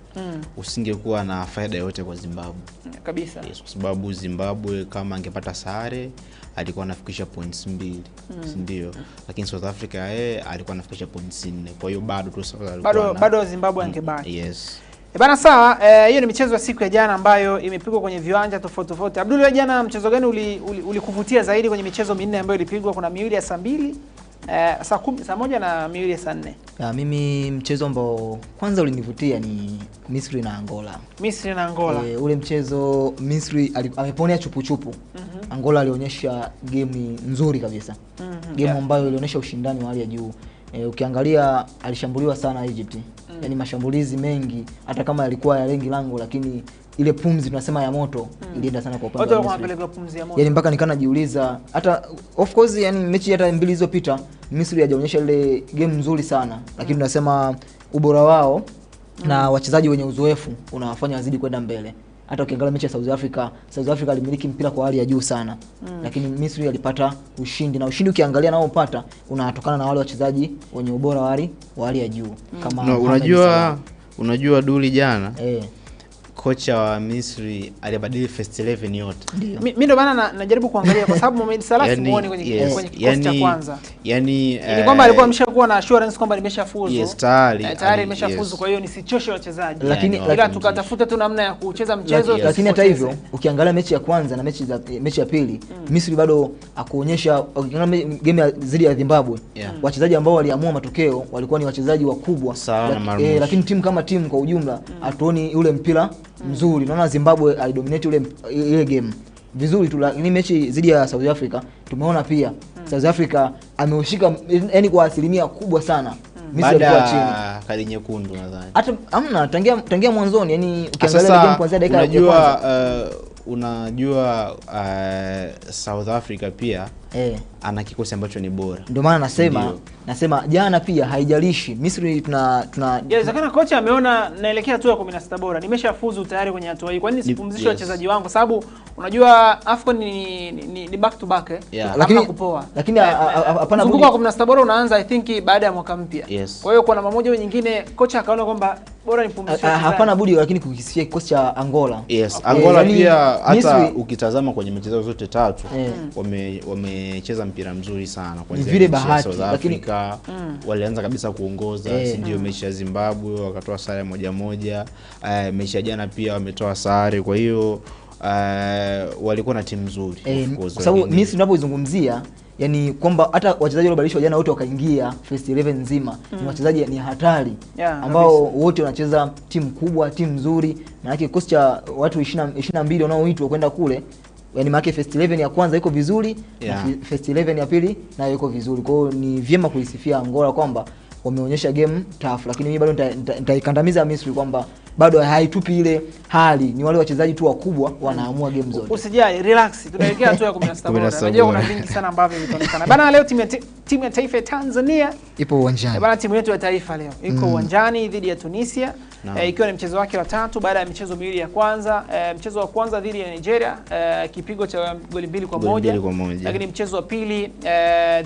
usingekuwa na faida yote kwa Zimbabwe. Kabisa. Yes, kwa sababu Zimbabwe kama angepata sare alikuwa anafikisha points 2, si ndio? Lakini South Africa alikuwa anafikisha points 4. Kwa hiyo bado tu bado Zimbabwe angebaki. Yes. Bana sawa, hiyo ni michezo ya siku ya jana ambayo imepigwa kwenye viwanja tofauti tofauti. Abdul, wewe jana mchezo gani ulikuvutia zaidi kwenye michezo minne ambayo ilipigwa? Kuna miwili ya saa 2, saa 10, saa 1 na miwili ya saa 4. Ya mimi mchezo ambao kwanza ulinivutia ni Misri na Angola. Misri na Angola. Ule mchezo Misri ameponea chupu. Angola alionyesha game nzuri kabisa. Game ambayo ilionyesha ushindani wa hali ya juu. Ukiangalia alishambuliwa sana Egypt. Yaani mashambulizi mengi hata kama yalikuwa ya lengi lango, lakini ile pumzi tunasema ya moto ilienda sana kwa upande wa Misri. Watu wanapeleka pumzi ya moto. Yaani mpaka nikana jiuliza hata of course yani mechi hata 2 zilizopita Misri hajaonyesha ile game nzuri sana, lakini tunasema ubora wao na wachezaji wenye uzoefu unawafanya wazidi kwenda mbele. Hata ukiangalia mechi ya South Africa alimiliki mpira kwa hali ya juu sana. Lakini Misri alipata ushindi, na ushindi ukiangalia nao upata unatokana na wale wachezaji wenye ubora wa hali ya juu kama unajua Duli jana kocha wa Misri alibadili first 11 yote. Mimi ndo maana najaribu kuangalia kwa sababu Mohamed Salah simuoni kwenye kikosi cha kwanza. Yaani ni kwamba alikuwa ameshakuwa na assurance kwamba nimeshafuzu. Yes, tayari nimeshafuzu, kwa hiyo nisichoshe wachezaji. Lakini tukatafuta tu namna ya kucheza mchezo. Lakini hata hivyo ukiangalia mechi ya kwanza na mechi ya pili, Misri bado akuonyesha, ukiangalia game zidi ya Zimbabwe, wachezaji ambao waliamua matokeo walikuwa ni wachezaji wakubwa. Lakini timu kama timu kwa ujumla hatuoni ule mpira mzuri. Naona Zimbabwe alidominate ile game vizuri tu, lakini mechi zidi ya South Africa tumeona pia South Africa ameushika yani kwa asilimia kubwa sana. Misri alikuwa chini. Kadi nyekundu nadhani. Hata hamna tangia mwanzoni, yani ukiangalia game kuanzia dakika ya kwanza. Unajua South Africa pia ana kikosi ambacho ni bora. Ndio maana nasema jana pia haijalishi Misri inawezekana kocha ameona naelekea hatua ya 16 bora. Nimeshafuzu tayari kwenye hatua hii. Kwa nini sipumzishe wachezaji wangu? Sababu unajua AFCON ni back to back lakini kupoa. Lakini hapana budi. Kwa 16 bora unaanza I think baada ya mwaka mpya. Kwa hiyo kwa namna moja au nyingine kocha akaona kwamba bora nipumzishe. Hapana budi, lakini kukisifia kikosi cha Angola. Angola pia hata ukitazama kwenye mechi zao zote 3 wamecheza mpira mzuri sana kwa vile bahati, lakini walianza kabisa kuongoza, si ndio? Mechi ya Zimbabwe wakatoa sare 1-1, mechi ya jana pia wametoa sare. Kwa hiyo walikuwa na timu nzuri kwa sababu Misri tunapozungumzia yani kwamba hata wachezaji waliobadilishwa jana wote wakaingia first 11 nzima ni wachezaji ni hatari ambao wote wanacheza timu kubwa, timu nzuri. Maana kikosi cha watu 22 wanaoitwa kwenda kule, yani maana first 11 ya kwanza iko vizuri na first 11 ya pili nayo iko vizuri. Kwa hiyo ni vyema kuisifia Angola kwamba wameonyesha game tough, lakini mimi bado nitaikandamiza Misri kwamba bado haitupi ile hali, ni wale wachezaji tu wakubwa wanaamua game zote. Usijali, relax. Tunaelekea hatua ya 16 bora. Unajua kuna vingi sana ambavyo vitaonekana. Bana leo timu ya taifa ya Tanzania ipo uwanjani. Bana timu yetu ya taifa leo iko uwanjani dhidi ya Tunisia. Ikiwa ni mchezo wake wa 3 baada ya michezo miwili ya kwanza. Mchezo wa kwanza dhidi ya Nigeria, kipigo cha goli 2-1. Lakini mchezo wa pili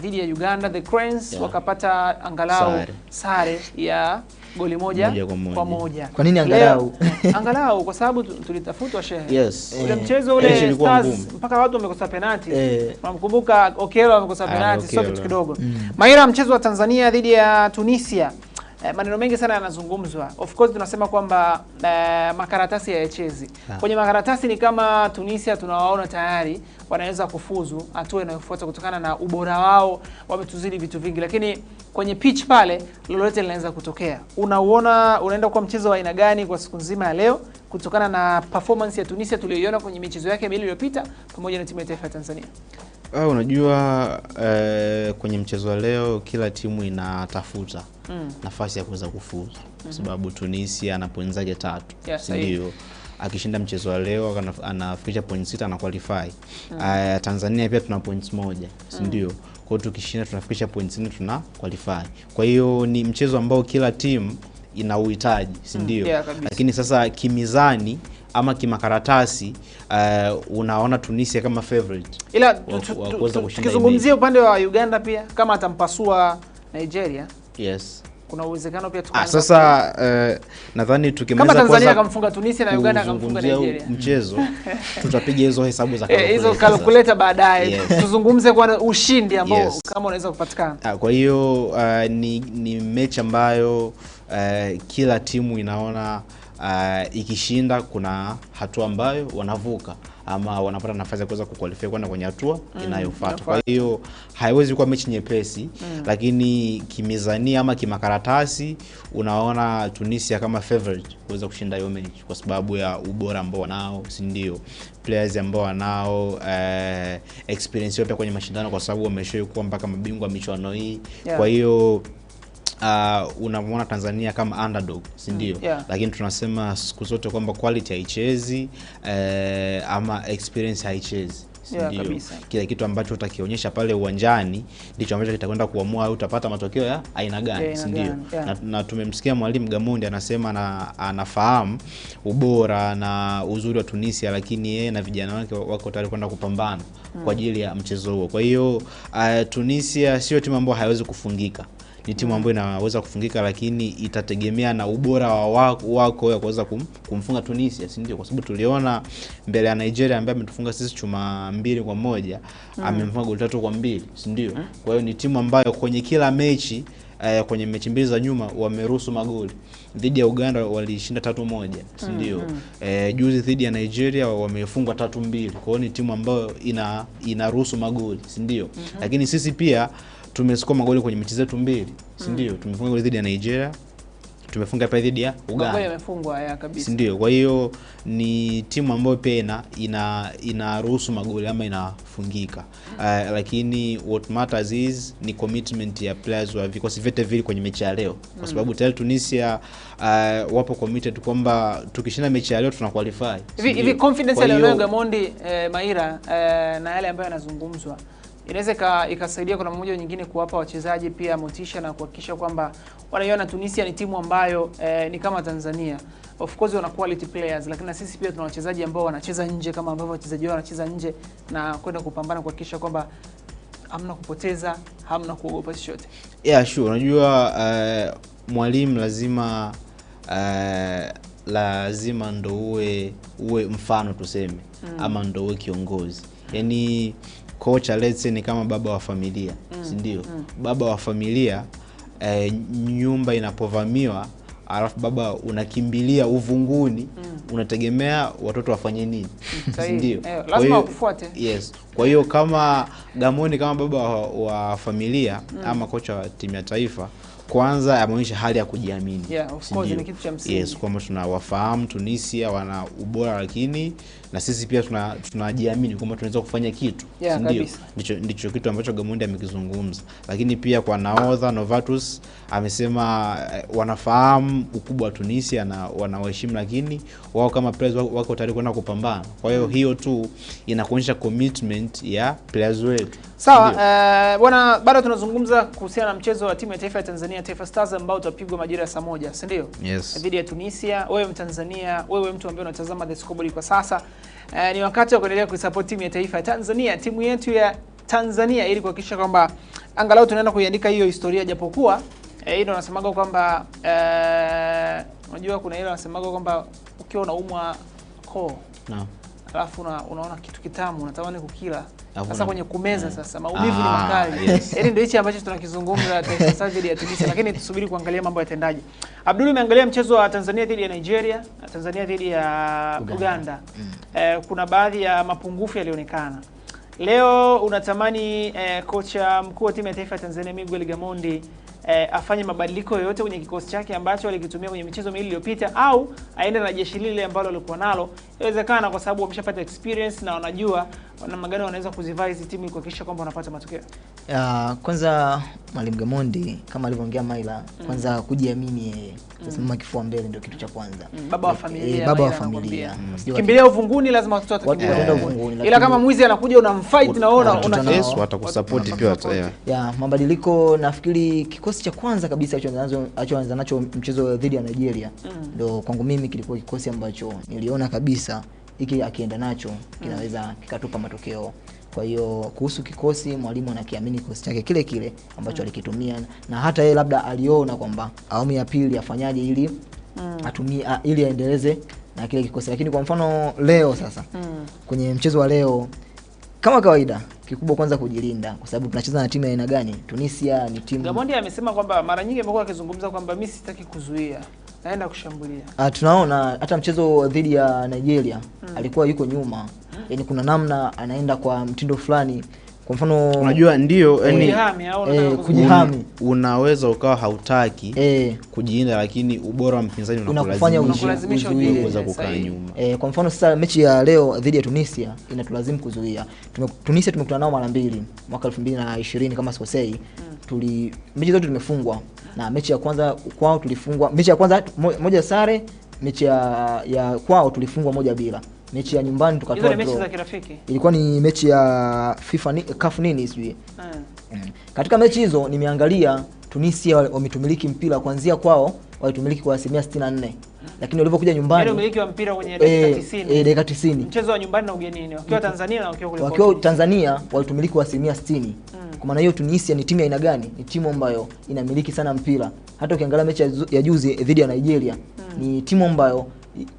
dhidi ya Uganda, the Cranes wakapata angalau sare ya goli 1-1. Kwa nini angalau? Angalau kwa sababu tulitafutwa shehe. Ule mchezo ule Stars mpaka watu wamekosa penalti. Unamkumbuka Okello amekosa penalti, sio kitu kidogo. Maira, mchezo wa Tanzania dhidi ya Tunisia. maneno mengi sana yanazungumzwa. Of course tunasema kwamba makaratasi hayachezi. Kwenye makaratasi ni kama Tunisia tunawaona tayari wanaweza kufuzu hatua inayofuata kutokana na ubora wao, wametuzidi vitu vingi, lakini kwenye pitch pale lolote linaweza kutokea. Unaenda kwa mchezo wa aina gani kwa siku nzima ya leo kutokana na performance ya Tunisia tuliyoiona kwenye michezo yake miwili iliyopita pamoja na timu ya taifa ya Tanzania? Unajua kwenye mchezo wa leo kila timu inatafuta nafasi ya kuweza kufuzu kwa sababu Tunisia ana points zake 3, ndio akishinda mchezo wa leo anafikisha points 6 na qualify. Tanzania pia tuna points 1, ndio kwa hiyo tukishinda tunafikisha points 4 tuna qualify. Kwa hiyo ni mchezo ambao kila timu ina uhitaji, ndio lakini sasa kimizani ama kimakaratasi unaona Tunisia kama favorite. Ila tukizungumzia upande wa Uganda pia kama atampasua Nigeria, yes, kuna uwezekano pia tukaanza. Sasa nadhani tukimaliza kama Tanzania akamfunga Tunisia na Uganda akamfunga Nigeria mchezo tutapiga hizo hesabu za hizo calculator baadaye. Tuzungumze kwa ushindi ambao kama unaweza kupatikana. Kwa hiyo ni mechi ambayo kila timu inaona ikishinda kuna hatua ambayo wanavuka ama wanapata nafasi ya kuweza kuqualify kwenda kwenye hatua inayofuata. Kwa hiyo haiwezi kuwa mechi nyepesi, lakini kimizania ama kimakaratasi unaona Tunisia kama favorite kuweza kushinda hiyo mechi kwa sababu ya ubora ambao wanao, si ndio? Players ambao wanao, experience yote kwenye mashindano kwa sababu wameshakuwa mpaka mabingwa michuano hii. Kwa hiyo unamwona Tanzania kama underdog, si ndio? Lakini tunasema siku zote kwamba quality haichezi ama experience haichezi, ndio? Kila kitu ambacho utakionyesha pale uwanjani ndicho ambacho kitakwenda kuamua utapata matokeo ya aina gani, si ndio? Na tumemsikia mwalimu Gamondi anasema anafahamu ubora na uzuri wa Tunisia, lakini yeye na vijana wake wako tayari kwenda kupambana kwa ajili ya mchezo huo. Kwa hiyo Tunisia sio timu ambayo haiwezi kufungika. Ni timu ambayo inaweza kufungika, lakini itategemea na ubora wako ya kuweza kumfunga Tunisia, si ndio? Kwa sababu tuliona mbele ya Nigeria ambaye ametufunga sisi chuma 2-1, amemfunga goli 3-2, si ndio? Kwa hiyo ni timu ambayo kwenye kila mechi kwenye mechi mbili za nyuma wameruhusu magoli. Dhidi ya Uganda walishinda 3-1, si ndio? Juzi dhidi ya Nigeria wamefungwa 3-2. Kwa hiyo ni timu ambayo inaruhusu magoli, si ndio? Lakini sisi pia tumescore magoli kwenye mechi zetu mbili, si ndio? Tumefunga goli dhidi ya Nigeria, tumefunga pia dhidi ya Uganda. Magoli yamefungwa kabisa. Si ndio? Kwa hiyo ni timu ambayo pia inaruhusu magoli ama inafungika. Lakini what matters is ni commitment ya players wa vikosi vyote vile kwenye mechi ya leo. Kwa sababu tayari Tunisia wapo committed kwamba tukishinda mechi ya leo tuna qualify. Hivi confidence ya Leonel Gamondi Maira na yale ambayo yanazungumzwa inaweza ikasaidia kwa mmoja nyingine kuwapa wachezaji pia motisha na kuhakikisha kwamba wanaiona Tunisia ni timu ambayo ni kama Tanzania. Of course wana quality players, lakini na sisi pia tuna wachezaji ambao wanacheza nje kama ambavyo wachezaji wao wanacheza nje na kwenda kupambana kuhakikisha kwamba hamna kupoteza, hamna kuogopa chochote. Sure. Unajua mwalimu lazima ndo uwe mfano tuseme, ama ndo uwe kiongozi. Yaani kocha let's say ni kama baba wa familia, si ndio? Baba wa familia, nyumba inapovamiwa alafu baba unakimbilia uvunguni, unategemea watoto wafanye nini, si ndio? Lazima wakufuate. Yes. Kwa hiyo kama Gamondi kama baba wa familia ama kocha wa timu ya taifa, kwanza ameonyesha hali ya kujiamini. Of course ni kitu cha msingi. Yes, kwamba tunawafahamu Tunisia wana ubora, lakini na sisi pia tunajiamini kwamba tunaweza kufanya kitu. Ndio. Ndicho kitu ambacho Gamondi amekizungumza. Lakini pia kwa nahodha Novatus amesema wanafahamu ukubwa wa Tunisia na wanawaheshimu, lakini wao kama players wako tayari kwenda kupambana. Kwa hiyo hiyo tu inakuonyesha commitment ya players wetu. Sawa, bwana, bado tunazungumza kuhusiana na mchezo wa timu ya taifa ya Tanzania Taifa Stars ambao utapigwa majira ya saa 1, si ndio? Yes. Dhidi ya Tunisia. Wewe Mtanzania, wewe mtu ambaye unatazama The Scoreboard kwa sasa, ni wakati wa kuendelea kuisupport timu ya taifa ya Tanzania, timu yetu ya Tanzania, ili kuhakikisha kwamba angalau tunaenda kuiandika hiyo historia, japokuwa hilo nasemaga kwamba unajua kuna ile nasemaga kwamba ukiwa unaumwa koo, alafu unaona kitu kitamu unatamani kukila, Sasa kwenye kumeza sasa maumivu ni makali. Yes. Yaani ndio hichi ambacho tunakizungumza Taifa Stars dhidi ya Tunisia, lakini tusubiri kuangalia mambo yatendaje. Abdul, umeangalia mchezo wa Tanzania dhidi ya Nigeria, Tanzania dhidi ya Uganda. Kuna baadhi ya mapungufu yalionekana. Leo unatamani kocha mkuu wa timu ya taifa ya Tanzania Miguel Gamondi afanye mabadiliko yoyote kwenye kikosi chake ambacho alikitumia kwenye michezo miwili iliyopita, au aende na jeshi lile ambalo alikuwa nalo? Inawezekana kwa sababu wameshapata experience na wanajua namna gani wanaweza kuzivise timu kuhakikisha kwamba wanapata matokeo. Kwanza Mwalimu Gamondi kama alivyoongea Maila, kwanza kujiamini yeye. Kusimama kifua mbele ndio kitu cha kwanza. Baba wa familia. Baba wa familia. Kimbilia uvunguni, lazima watoto watakimbilia uvunguni. Ila kama mwizi anakuja unamfight na una watakusupport pia ya mabadiliko. Nafikiri kikosi cha kwanza kabisa alichoanza nacho mchezo dhidi ya Nigeria ndio kwangu mimi kilikuwa kikosi ambacho niliona kabisa hiki akienda nacho kinaweza kikatupa matokeo. Kwa hiyo kuhusu kikosi, mwalimu anakiamini kikosi chake kile kile ambacho alikitumia, na hata yeye labda aliona kwamba awamu ya pili afanyaje ili atumie ili aendeleze na kile kikosi. Lakini kwa mfano leo sasa kwenye mchezo wa leo, kama kawaida, kikubwa kwanza kujilinda, kwa sababu tunacheza na timu ya aina gani? Tunisia ni timu. Gamondi amesema kwamba mara nyingi amekuwa akizungumza kwamba mimi sitaki kuzuia, naenda kushambulia. Tunaona hata mchezo dhidi ya Nigeria alikuwa yuko nyuma. Yaani kuna namna anaenda kwa mtindo fulani. Kwa mfano unajua ndio kujihami. Unaweza ukawa hautaki kujilinda, lakini ubora wa mpinzani unakulazimisha uweze kukaa nyuma. Kwa mfano sasa mechi ya leo dhidi ya Tunisia inatulazimu kuzuia. Tunisia tumekutana nao mara mbili mwaka 2020 kama sikosei. Mechi zote tumefungwa. Na mechi ya kwanza kwao tulifungwa. Mechi ya kwanza moja sare, mechi ya kwao tulifungwa 1-0. Mechi ya nyumbani tukatoa draw. Hizo mechi za kirafiki. Ilikuwa ni mechi ya FIFA CAF nini sijui. Katika mechi hizo nimeangalia Tunisia wametumiliki mpira kuanzia kwao, walitumiliki kwa 64%. Lakini walipokuja nyumbani, ile umiliki wa mpira kwenye dakika 90. Dakika 90. Mchezo wa nyumbani na ugenini. Wakiwa Tanzania na wakiwa Tanzania walitumiliki kwa 60%. Kwa maana hiyo Tunisia ni timu ya aina gani? Ni timu ambayo inamiliki sana mpira. Hata ukiangalia mechi ya juzi dhidi ya Nigeria, ni timu ambayo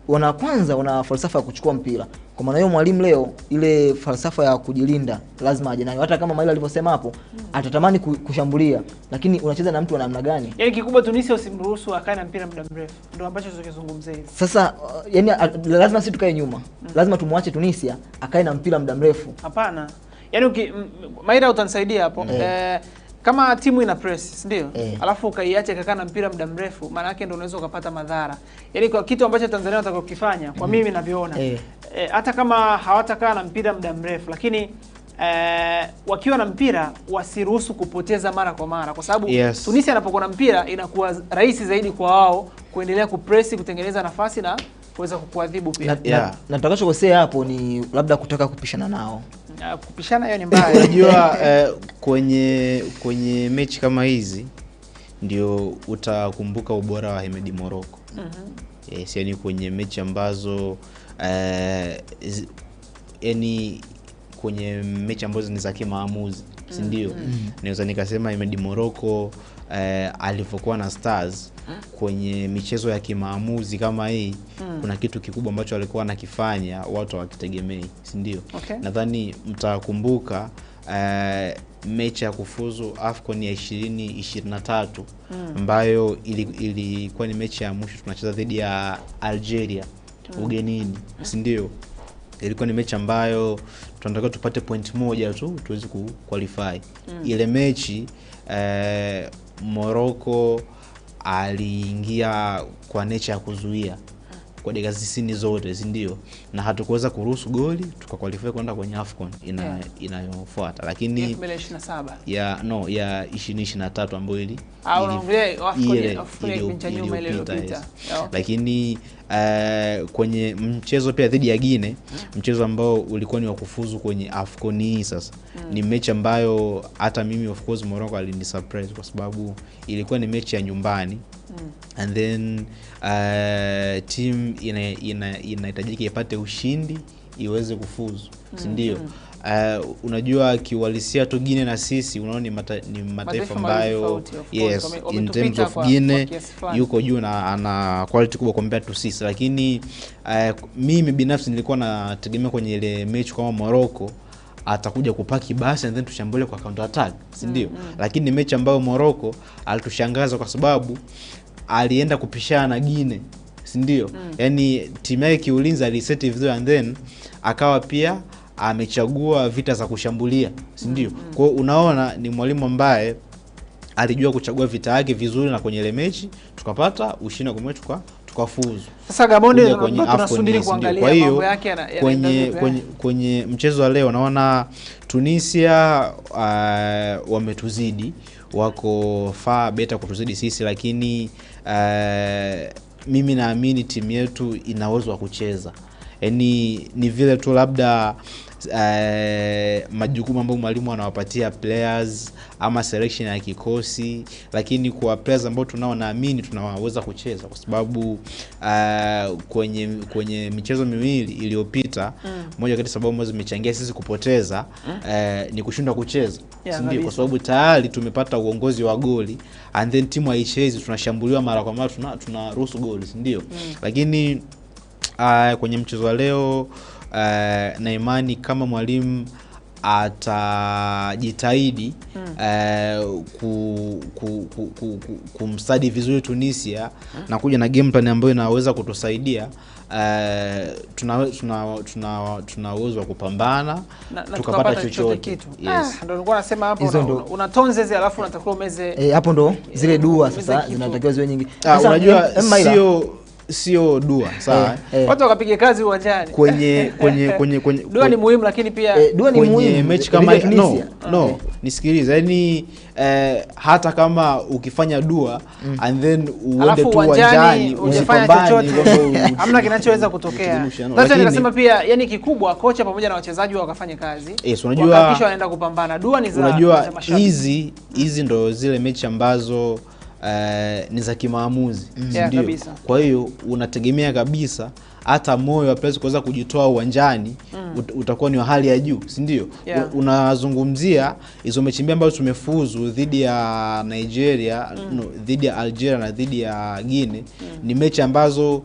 wana falsafa ya kuchukua mpira. Kwa maana hiyo mwalimu leo ile falsafa ya kujilinda lazima aje nayo. Hata kama Maila alivyosema hapo, atatamani kushambulia, lakini unacheza na mtu wa namna gani? Yaani kikubwa Tunisia usimruhusu akae na mpira muda mrefu. Ndio ambacho tunazungumzia hivi. Sasa yani lazima sisi tukae nyuma. Lazima tumwache Tunisia akae na mpira muda mrefu. Hapana. Yaani Maila utanisaidia hapo. Kama timu ina press, ndio? Alafu ukaiacha ikakaa na mpira muda mrefu, maana yake ndio unaweza ukapata madhara. Yaani kwa kitu ambacho Tanzania wanataka kukifanya, kwa mimi ninavyoona, hata kama hawatakaa na mpira muda mrefu, lakini wakiwa na mpira wasiruhusu kupoteza mara kwa mara, kwa sababu Tunisia anapokuwa na mpira inakuwa rahisi zaidi kwa wao kuendelea kupress, kutengeneza nafasi na kuweza kukuadhibu pia. Na tutakachokosea hapo ni labda kutaka kupishana nao. Kupishana hiyo ni mbaya. Unajua kwenye mechi kama hizi ndio utakumbuka ubora wa Hemedi Morocco. Yes, yani kwenye mechi ambazo yani kwenye mechi ambazo ni za kimaamuzi, si ndio? Naweza nikasema Hemedi Morocco alipokuwa na Stars kwenye michezo ya kimaamuzi kama hii, kuna kitu kikubwa ambacho alikuwa anakifanya watu hawakitegemei, si ndio? Nadhani mtakumbuka mechi ya kufuzu AFCON ya 2023 ambayo ilikuwa ni mechi ya mwisho tunacheza dhidi ya Algeria ugenini, si ndio? Ilikuwa ni mechi ambayo tunataka tupate point moja tu tuweze kuqualify. Ile mechi Morocco aliingia kwa nature ya kuzuia kwa dakika 90 zote, si ndio? Na hatukuweza kuruhusu goli, tukaqualify kwenda kwenye AFCON inayofuata. Lakini 2027 ya 2023 ambayo iliyopita. Lakini kwenye mchezo pia dhidi ya Guinea, mchezo ambao ulikuwa ni wa kufuzu kwenye AFCON hii sasa, ni mechi ambayo hata mimi of course Morocco alini surprise kwa sababu ilikuwa ni mechi ya nyumbani. And then team inahitajika ipate ushindi iweze kufuzu, si ndio? Unajua kiuhalisia tu Guinea na sisi unaona ni mataifa ambayo in terms of Guinea yuko juu na ana quality kubwa compared to sisi, lakini mimi binafsi nilikuwa nategemea kwenye ile mechi kama Morocco atakuja kupaki basi and then tushambulie kwa counter attack, si ndio? Lakini ni mechi ambayo Morocco alitushangaza kwa sababu alienda kupishana na Guinea, si ndio? Yani timu yake kiulinzi aliseti vizuri and then akawa pia amechagua vita za kushambulia, si ndio? Kwa hiyo unaona ni mwalimu ambaye alijua kuchagua vita yake vizuri, na kwenye ile mechi tukapata ushindi kwa mechi tukafuzu. Sasa Gamondi tunasubiri kuangalia mambo yake kwenye mchezo wa leo. Naona Tunisia wametuzidi, wako far better kutuzidi sisi, lakini mimi naamini timu yetu ina uwezo wa kucheza. Yaani ni vile tu labda majukumu ambayo mwalimu anawapatia players ama selection ya kikosi, lakini kwa players ambao tunao naamini tunaweza kucheza, kwa sababu kwenye michezo miwili iliyopita moja kati sababu ambazo zimechangia sisi kupoteza ni kushindwa kucheza, ndio kwa sababu tayari tumepata uongozi wa goli and then timu haichezi, tunashambuliwa mara kwa mara, tunaruhusu goli, ndio. Lakini kwenye mchezo wa leo na imani kama mwalimu atajitahidi kumstadi vizuri Tunisia na kuja na game plan ambayo inaweza kutusaidia, tuna uwezo wa kupambana na tukapata chochote. Yes. Ndio nilikuwa nasema hapo unatonzeze alafu unatakiwa umeze hapo ndo zile dua sasa zinatakiwa ziwe nyingi. Unajua sio dua, sawa? Watu wakapige kazi uwanjani. Kwenye dua ni muhimu, lakini pia dua ni muhimu mechi kama no, nisikilize. Yaani hata kama ukifanya dua and then uende tu uwanjani usifanye chochote, hamna kinachoweza kutokea. Sasa nikasema pia, yani kikubwa kocha pamoja na wachezaji wakafanye kazi. Unajua kisha wanaenda kupambana. Dua ni za unajua hizi ndo zile mechi ambazo ni za kimaamuzi, ndio. Kwa hiyo unategemea kabisa hata moyo wa players kuweza kujitoa uwanjani utakuwa ni wa hali ya juu, si ndio? Unazungumzia hizo mechi ambazo tumefuzu dhidi ya Nigeria, dhidi ya Algeria na dhidi ya Guinea, ni mechi ambazo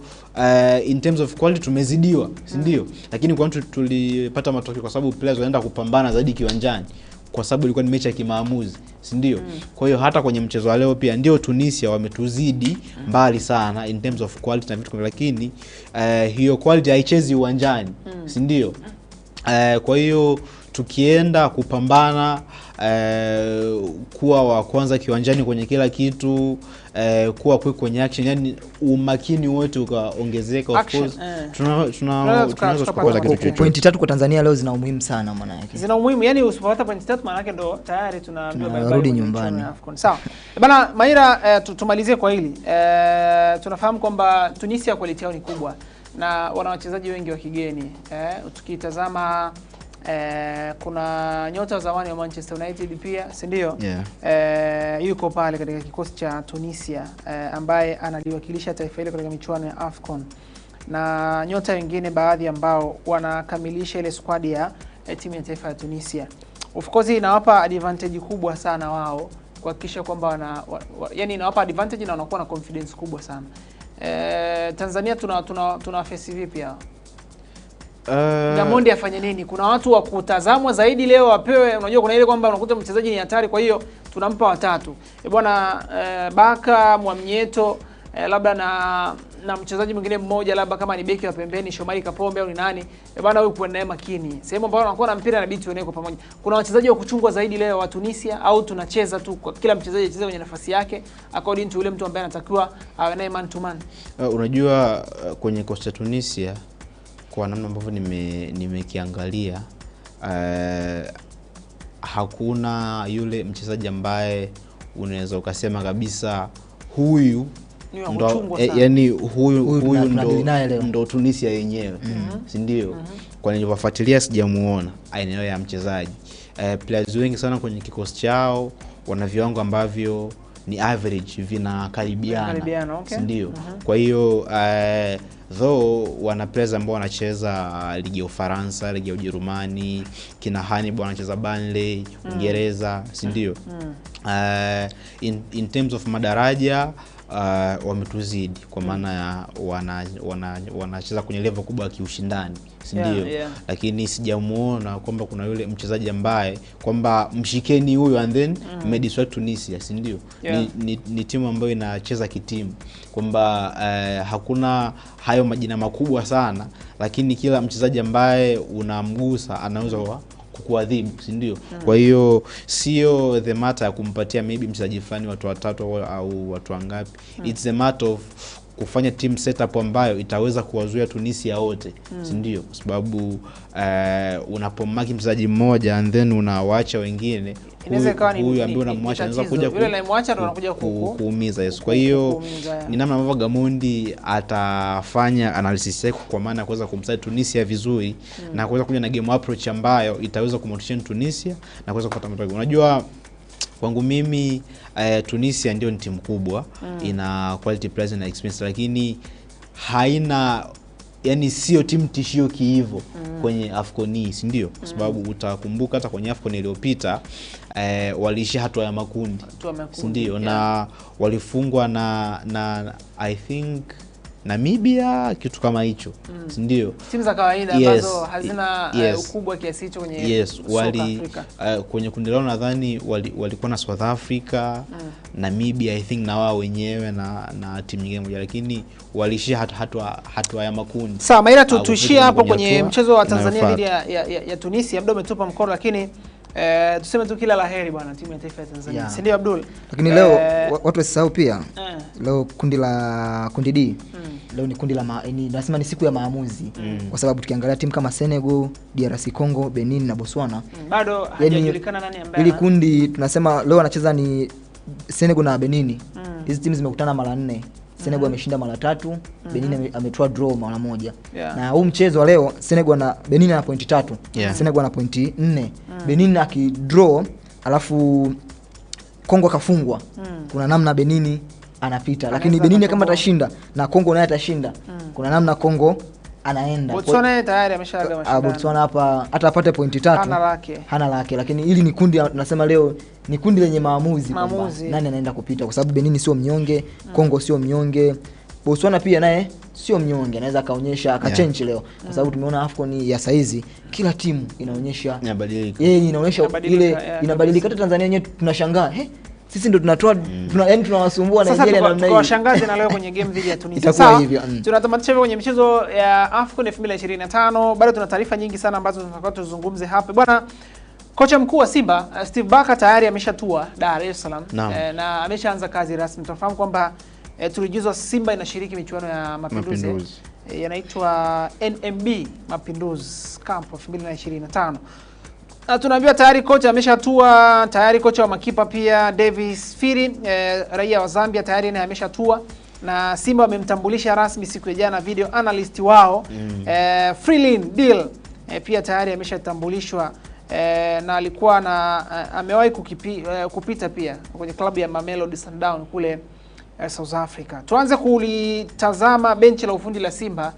in terms of quality tumezidiwa, si ndio? Lakini kwa nini tulipata matokeo? Kwa sababu players wanaenda kupambana zaidi kiwanjani, kwa sababu ilikuwa ni mechi ya kimaamuzi, si ndio? Kwa hiyo hata kwenye mchezo wa leo pia ndio Tunisia wametuzidi mbali sana in terms of quality na vitu, lakini hiyo quality haichezi uwanjani, si ndio? Kwa hiyo tukienda kupambana kuwa wa kwanza kiwanjani kwenye kila kitu, kuwa quick kwenye action, yani umakini wote ukaongezeka, of course tunaweza kupata kitu chochote. Pointi 3 kwa Tanzania leo zina umuhimu sana, maana yake zina umuhimu, yani usipopata pointi 3 maana yake ndo tayari tunaambiwa bye nyumbani. Sawa bana Maira, tumalizie kwa hili. Tunafahamu kwamba Tunisia quality yao ni kubwa na wana wachezaji wengi wa kigeni. Tukitazama kuna nyota wa zamani wa Manchester United pia, si ndio? Yuko pale katika kikosi cha Tunisia, ambaye analiwakilisha taifa hilo katika michuano ya AFCON, na nyota wengine baadhi ambao wanakamilisha ile squad ya timu ya taifa ya Tunisia. Of course inawapa advantage kubwa sana wao kuhakikisha kwamba yani inawapa advantage na wanakuwa na confidence kubwa sana. Tanzania tuna face vipi hao? Gamondi afanye nini? Kuna watu wa kutazamwa zaidi leo wapewe, unajua kuna ile kwamba unakuta mchezaji ni hatari, kwa hiyo tunampa watatu. Bwana Baka, Mwamnyeto, labda na mchezaji mwingine mmoja, labda kama ni beki wa pembeni Shomari Kapombe au ni nani. Bwana huyu kuwa naye makini. Sehemu ambayo anakuwa na mpira inabidi tuenee kwa pamoja. Kuna wachezaji wa kuchungwa zaidi leo wa Tunisia, au tunacheza tu kwa kila mchezaji acheze kwenye nafasi yake according to yule mtu ambaye anatakiwa awe naye man to man? Unajua kwenye kocha Tunisia, kwa namna ambavyo nimekiangalia, hakuna yule mchezaji ambaye unaweza ukasema kabisa huyu yani huyu ndo Tunisia yenyewe, si ndio? Kwa nilivyofuatilia sijamuona aina ya mchezaji. Players wengi sana kwenye kikosi chao wana viwango ambavyo ni average, vinakaribiana, okay. Si ndio? Kwa hiyo though wana players ambao wanacheza ligi ya Ufaransa, ligi ya Ujerumani, kina Hannibal wanacheza Burnley, Uingereza, si ndio? In terms of madaraja wametuzidi kwa maana ya wanacheza kwenye level kubwa ya kiushindani, si ndio? Lakini sijamuona kwamba kuna yule mchezaji ambaye kwamba mshikeni huyo and then mmediswa Tunisia, si ndio? Ni timu ambayo inacheza kitimu, kwamba hakuna hayo majina makubwa sana, lakini kila mchezaji ambaye unamgusa anaweza kukuadhibu, si ndio? Kwa hiyo sio the matter ya kumpatia maybe mchezaji fulani watu watatu au watu wangapi. It's the matter of kufanya team setup ambayo itaweza kuwazuia Tunisia wote, si ndio? Kwa sababu unapomaki mchezaji mmoja and then unawaacha wengine, huyu ambaye unamwacha anaweza kuja yule anayemwacha ndo anakuja kuumiza. Yes, kwa hiyo ni namna ambavyo Gamondi atafanya analysis yake kwa maana ya kuweza kumsaidia Tunisia vizuri na kuweza kuja na game approach ambayo itaweza kumotivate Tunisia na kuweza kupata matokeo. Unajua kwangu mimi Tunisia ndio ni timu kubwa, ina quality players na experience, lakini haina, yani sio timu tishio kiivo kwenye AFCON, si ndio? Kwa sababu utakumbuka hata kwenye AFCON iliyopita waliishia hatua ya makundi, si ndio? Na walifungwa na I think Namibia, kitu kama hicho, si ndio? Timu za kawaida ambazo hazina ukubwa kiasi hicho kwenye kwenye kundi lao nadhani walikuwa na South Africa, Namibia I think na wao wenyewe na timu nyingine moja, lakini walishia hatua ya makundi. Sawa, Maira, tuishie hapo kwenye mchezo wa Tanzania dhidi ya Tunisia. Muda umetupa mkono, lakini tuseme tu kila laheri bwana timu ya taifa ya Tanzania. Si ndio Abdul? Lakini leo watu wasisahau pia leo kundi D. Leo ni kundi la nasema ni siku ya maamuzi, kwa sababu tukiangalia timu kama Senegal, DRC Congo, Benin na Botswana bado hajajulikana nani ambaye. Ili kundi tunasema leo anacheza ni Senegal na Benin. Hizi timu zimekutana mara 4. Senegal ameshinda mara 3, Benin ametoa draw mara 1. Na huu mchezo wa leo Senegal na Benin ana pointi 3. Senegal ana pointi 4. Benin akidraw alafu Kongo kafungwa. Kuna namna Benin anapita, lakini Benin kama atashinda na Kongo naye atashinda, kuna namna Kongo anaenda. Botswana tayari ameshaga mashindano. Botswana hapa hata apate pointi 3 hana lake, lakini ili ni kundi tunasema leo ni kundi lenye maamuzi. Nani anaenda kupita, kwa sababu Benin sio mnyonge, Kongo sio mnyonge, Botswana pia naye sio mnyonge, anaweza kaonyesha akachange leo, kwa sababu tumeona AFCON ya saizi kila timu inaonyesha inaonyesha ile inabadilika. Hata Tanzania yenyewe tunashangaa, sisi ndo tunatoa yani tunawasumbua Nigeria na mnaii. Kwa shangazi na leo kwenye game dhidi ya Tunisia. Sawa, tunatamatisha hivyo kwenye michezo ya AFCON 2025. Bado tuna taarifa nyingi sana ambazo tunataka tuzungumze hapa. Bwana kocha mkuu wa Simba Steve Barker tayari ameshatua Dar es Salaam na ameshaanza kazi rasmi. Tunafahamu kwamba tulijuzwa Simba inashiriki michuano ya Mapinduzi. Yanaitwa NMB Mapinduzi Camp 2025. Tunaambiwa tayari kocha ameshatua, tayari kocha wa makipa pia Davis Firi, raia wa Zambia, tayari naye ameshatua, na Simba wamemtambulisha rasmi siku ya jana video analyst wao Freelin Deal pia tayari ameshatambulishwa, na alikuwa na amewahi kupita pia kwenye klabu ya Mamelodi Sundowns kule South Africa. Tuanze kulitazama benchi la ufundi la Simba,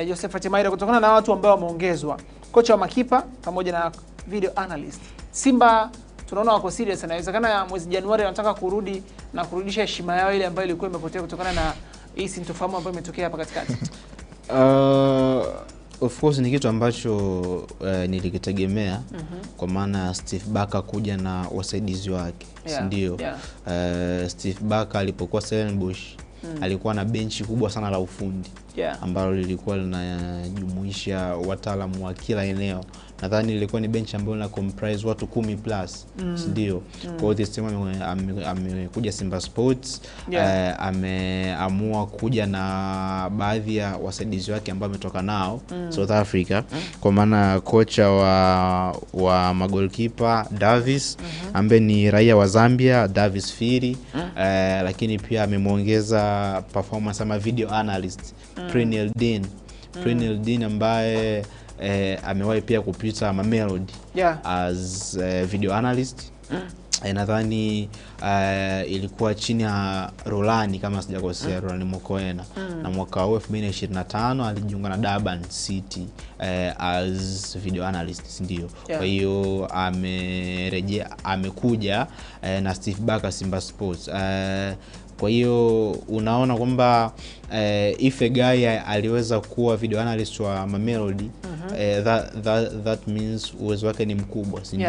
Josephat Maira, kutokana na watu ambao wameongezwa, kocha wa makipa pamoja na video analyst. Simba tunaona wako serious, inawezekana mwezi Januari wanataka kurudi na kurudisha heshima yao ile ambayo ilikuwa imepotea kutokana na hii sintofahamu ambayo imetokea hapa katikati. Of course ni kitu ambacho nilikitegemea kwa maana Steve Barker kuja na wasaidizi wake, ndio. Steve Barker alipokuwa Stellenbosch alikuwa na benchi kubwa sana la ufundi ambalo lilikuwa linajumuisha wataalamu wa kila eneo. Nadhani ilikuwa ni bench ambayo ina comprise watu 10 plus, ndio. Kwa hiyo this time amekuja Simba Sports, ameamua kuja na baadhi ya wasaidizi wake ambao ametoka nao South Africa, kwa maana kocha wa magolikipa Davis ambaye ni raia wa Zambia, Davis Firi, lakini pia amemwongeza performance ama video analyst Prenel Dean ambaye amewahi pia kupita Mamelodi as video analyst. Nadhani ilikuwa chini ya Rolani kama sijakosea, Rolani Mokoena, na mwaka wa 2025 alijiunga na Durban City as video analyst, ndio. Kwa hiyo amekuja na Steve Barker Simba Sports. Kwa hiyo unaona kwamba if a guy aliweza kuwa video analyst wa Mamelodi, that means uwezo wake ni mkubwa, si ndio?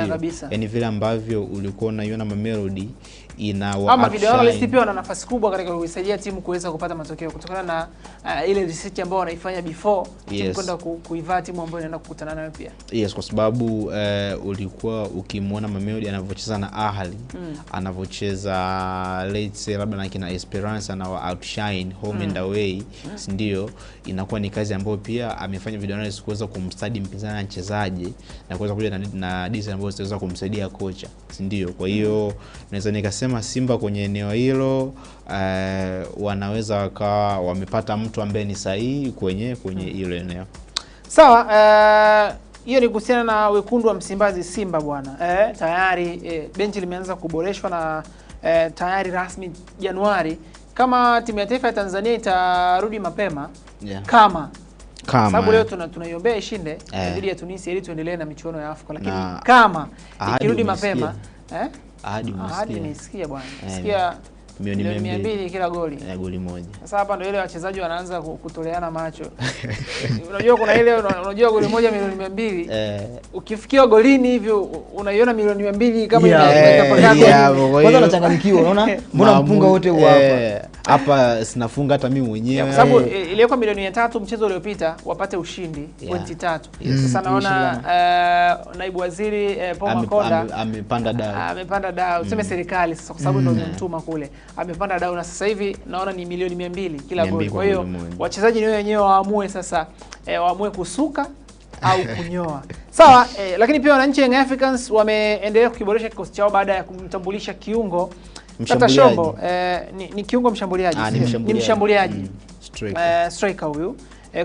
Yaani vile ambavyo ulikuwa unaiona Mamelodi ama video analyst pia wana nafasi kubwa katika kusaidia timu kuweza kupata matokeo kutokana na ile research ambayo wanaifanya before timu kwenda kuivaa timu ambayo inaenda kukutana nayo pia. Yes, kwa sababu ulikuwa ukimwona Mamelodi anavyocheza na Ahly, anavyocheza let's say labda na kina Esperance na outshine home and away, ndio inakuwa ni kazi ambayo pia amefanya video analyst kuweza kumstudy mpinzani mchezaji na kuweza kuja na design ambazo zitaweza kumsaidia kocha, ndio. Kwa hiyo naweza nikasema Simba kwenye eneo hilo wanaweza wakawa wamepata mtu ambaye ni sahihi kwenye hilo eneo. Sawa, hiyo ni kuhusiana na wekundu wa Msimbazi Simba bwana. Tayari benchi limeanza kuboreshwa na tayari rasmi Januari kama timu ya taifa ya Tanzania itarudi mapema, kama sababu leo tunaiombea ishinde dhidi ya Tunisia ili tuendelee na michuano ya Afrika, lakini kama ikirudi mapema ahadi nimesikia bwana. Sikia milioni 200 kila goli. Goli moja. Sasa hapa ndio ile wachezaji wanaanza kutoleana macho. Unajua kuna ile unajua goli moja milioni 200. Ukifikia golini hivyo unaiona milioni 200 kama inapaka. Kwanza unachanganyikiwa, unaona? Mbona mpunga wote huu hapa? Hapa sinafunga hata mimi mwenyewe. Kwa sababu ilikuwa milioni 3 mchezo uliopita wapate ushindi pointi 3. Sasa naona naibu waziri Paul Makonda amepanda dau. Useme serikali sasa kwa sababu ndio mtuma kule. Amepanda dau na sasa hivi naona ni milioni 200 kila goli. Kwa hiyo wachezaji ni wenyewe waamue sasa waamue kusuka au kunyoa. Sawa, lakini pia wananchi Young Africans wameendelea kukiboresha kikosi chao baada ya kumtambulisha kiungo Tata Shombo. Ni kiungo mshambuliaji. Ni mshambuliaji. Striker huyu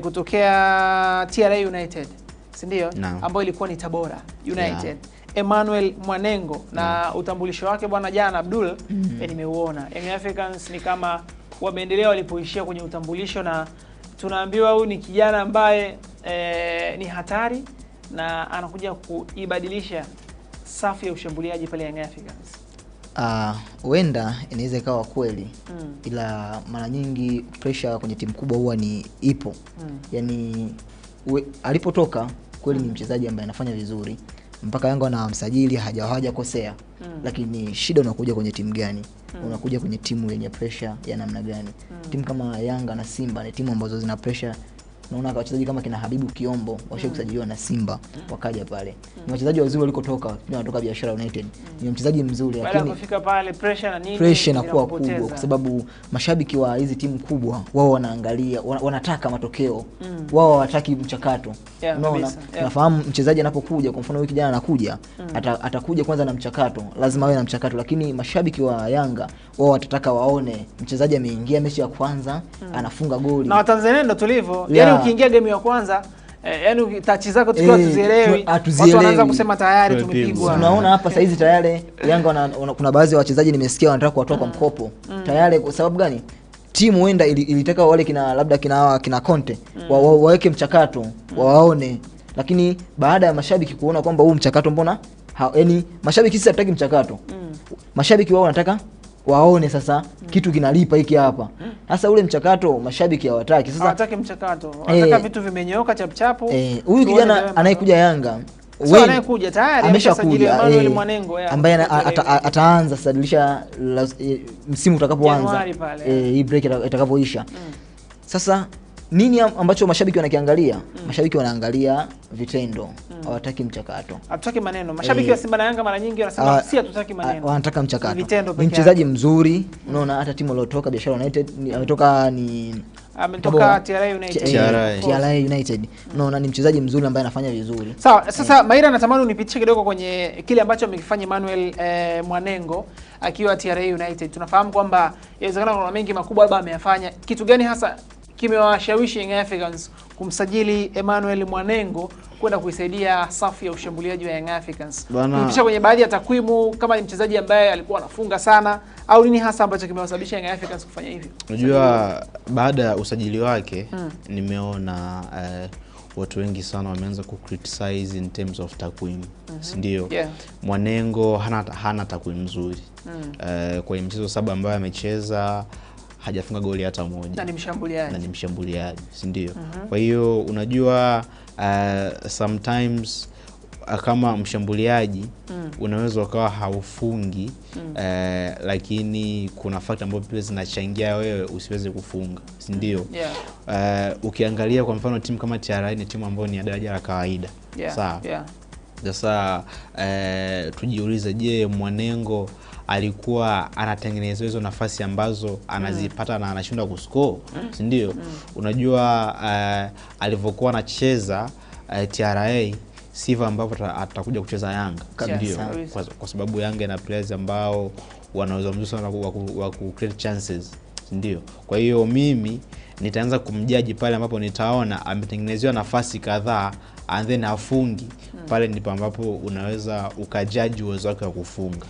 kutokea TRA United, si ndio? Ambayo ilikuwa ni Tabora United. Emmanuel Mwanengo na utambulisho wake bwana jana Abdul nimeuona. Young Africans ni kama wameendelea walipoishia kwenye utambulisho, na tunaambiwa huyu ni kijana ambaye ni hatari na anakuja kuibadilisha safu ya ushambuliaji pale Young Africans. Huenda inaweza ikawa kweli, ila mara nyingi pressure kwenye timu kubwa huwa ni ipo. Yaani alipotoka kweli ni mchezaji ambaye anafanya vizuri mpaka Yanga na msajili hajakosea. Lakini shida unakuja kwenye timu gani? Unakuja kwenye timu yenye pressure ya namna gani? Timu kama Yanga na Simba ni timu ambazo zina pressure. Naona wachezaji kama kina Habibu Kiombo washakusajiliwa na Simba wakaja pale. Ni wachezaji wazuri walikotoka, wanatoka Biashara United. Ni mchezaji mzuri, lakini kufika pale pressure na nini? Pressure inakuwa kubwa kwa sababu mashabiki wa hizi timu kubwa wao wanaangalia, wanataka matokeo. Wao hawataki mchakato. Unaona? Nafahamu mchezaji anapokuja, kwa mfano huyu kijana anakuja, atakuja kwanza na mchakato, lazima awe na mchakato, lakini mashabiki wa Yanga wao watataka waone mchezaji ameingia mechi ya kwanza anafunga goli. Na Watanzania ndio tulivyo. Yaani ukiingia game ya kwanza yaani touch zako tukiwa tuzielewi, watu wanaanza kusema tayari tumepigwa. Tunaona hapa saizi tayari Yanga kuna baadhi ya wachezaji nimesikia wanataka kuwatoa kwa mkopo. Tayari kwa sababu gani? Timu huenda ilitaka wale labda kina Conte waweke mchakato waone, lakini baada ya mashabiki kuona kwamba huu mchakato mbona yaani mashabiki sisi hataki mchakato. Mashabiki wao wanataka waone sasa kitu kinalipa hiki hapa. Sasa ule mchakato mashabiki hawataki. Sasa hawataki mchakato. Wanataka vitu vimenyooka chapchapu. Huyu kijana anayekuja Yanga, wewe anayekuja tayari ameshasajiliwa Emmanuel Mwanengo ambaye ataanza sadilisha msimu utakapoanza. Hii break itakapoisha. Sasa nini ambacho mashabiki wanakiangalia? Mashabiki wanaangalia vitendo. Hawataki mchakato. Hatutaki maneno. Mashabiki wa Simba na Yanga mara nyingi wanasema si hatutaki maneno. Wanataka mchakato. Ni mchezaji mzuri. Unaona hata timu iliyotoka Biashara United ametoka TRA United. Unaona ni mchezaji mzuri ambaye anafanya vizuri. Sawa, sasa Maira natamani unipitishe kidogo kwenye kile ambacho amekifanya Emmanuel Mwanengo akiwa TRA United. Tunafahamu kwamba inawezekana kuna mengi makubwa labda ameyafanya. Kitu gani hasa kimewashawishi Young Africans kumsajili Emmanuel Mwanengo kwenda kuisaidia safu ya ushambuliaji wa Young Africans? Tunapisha kwenye baadhi ya takwimu kama ni mchezaji ambaye alikuwa anafunga sana au nini hasa ambacho kimewasababisha Young Africans kufanya hivyo? Unajua baada ya usajili wake nimeona watu wengi sana wameanza ku-criticize in terms of takwimu. Ndio. Mwanengo hana takwimu nzuri. Kwa mchezo 7 ambayo amecheza hajafunga goli hata moja. Na ni mshambuliaji. Ndio. Kwa hiyo unajua sometimes kama mshambuliaji unaweza ukawa haufungi lakini kuna factor ambazo pia zinachangia wewe usiweze kufunga, si ndio? Ukiangalia kwa mfano timu kama TRA ni timu ambayo ni ya daraja la kawaida. Sawa. Sasa tujiulize, je, Mwanengo alikuwa anatengeneza hizo nafasi ambazo anazipata na anashindwa kuscore, si ndio? Unajua alivyokuwa anacheza TRA sifa ambapo atakuja kucheza Yanga, ndio, kwa sababu Yanga ina players ambao wanaweza mzuri sana wa ku create chances, ndio. Kwa hiyo mimi nitaanza kumjaji pale ambapo nitaona ametengenezewa nafasi kadhaa and then afungi, pale ndipo ambapo unaweza ukajaji uwezo wake wa kufunga.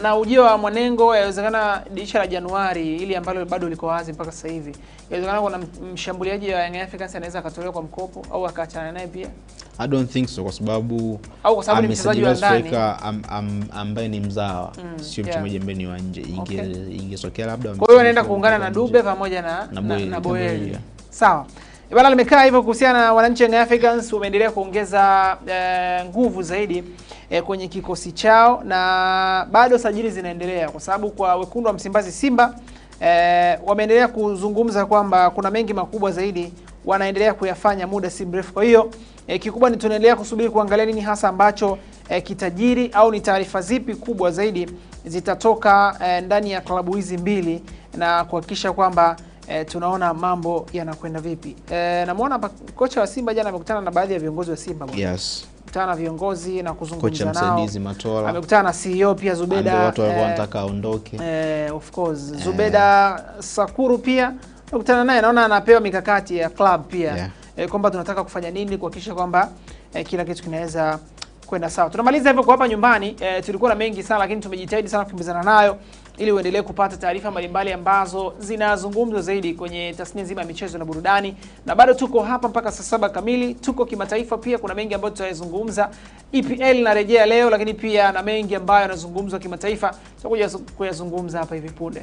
Na ujio wa Mwanengo yawezekana dirisha la Januari ili ambalo bado liko wazi mpaka sasa hivi, yawezekana kuna mshambuliaji wa Young Africans anaweza akatolewa kwa mkopo au akaachana naye pia. I don't think so, kwa sababu ni mchezaji wa ndani ambaye ni mzawa, sio mchezaji ambaye ni wa nje. Ingesokea labda. Kwa hiyo anaenda kuungana na Dube pamoja na Boeli. Sawa. Bwana, limekaa hivyo kuhusiana na wananchi Young Africans. Wameendelea kuongeza nguvu zaidi kwenye kikosi chao, na bado sajili zinaendelea, kwa sababu kwa wekundu wa Msimbazi Simba wameendelea kuzungumza kwamba kuna mengi makubwa zaidi wanaendelea kuyafanya muda si mrefu. Kwa hiyo kikubwa ni tunaendelea kusubiri kuangalia nini hasa ambacho kitajiri, au ni taarifa zipi kubwa zaidi zitatoka ndani ya klabu hizi mbili, na kuhakikisha kwamba tunaona mambo yanakwenda vipi. Namuona kocha wa Simba jana amekutana na baadhi ya viongozi wa Simba. Yes. Kutana na viongozi na kuzungumza nao. Kocha msaidizi Matola. Amekutana na CEO pia Zubeda. Watu walikuwa wanataka aondoke. Of course. Zubeda Sakuru pia amekutana naye, naona anapewa mikakati ya club pia. Kwamba tunataka kufanya nini kuhakikisha kwamba kila kitu kinaweza kwenda sawa. Tunamaliza hivyo kwa hapa nyumbani. Tulikuwa na mengi sana, lakini tumejitahidi sana kukimbizana nayo ili uendelee kupata taarifa mbalimbali ambazo zinazungumzwa zaidi kwenye tasnia nzima ya michezo na burudani. Na bado tuko hapa mpaka saa 7 kamili. Tuko kimataifa pia, kuna mengi ambayo tutayazungumza. EPL inarejea leo, lakini pia na mengi ambayo yanazungumzwa kimataifa tutakuja kuyazungumza hapa hivi punde.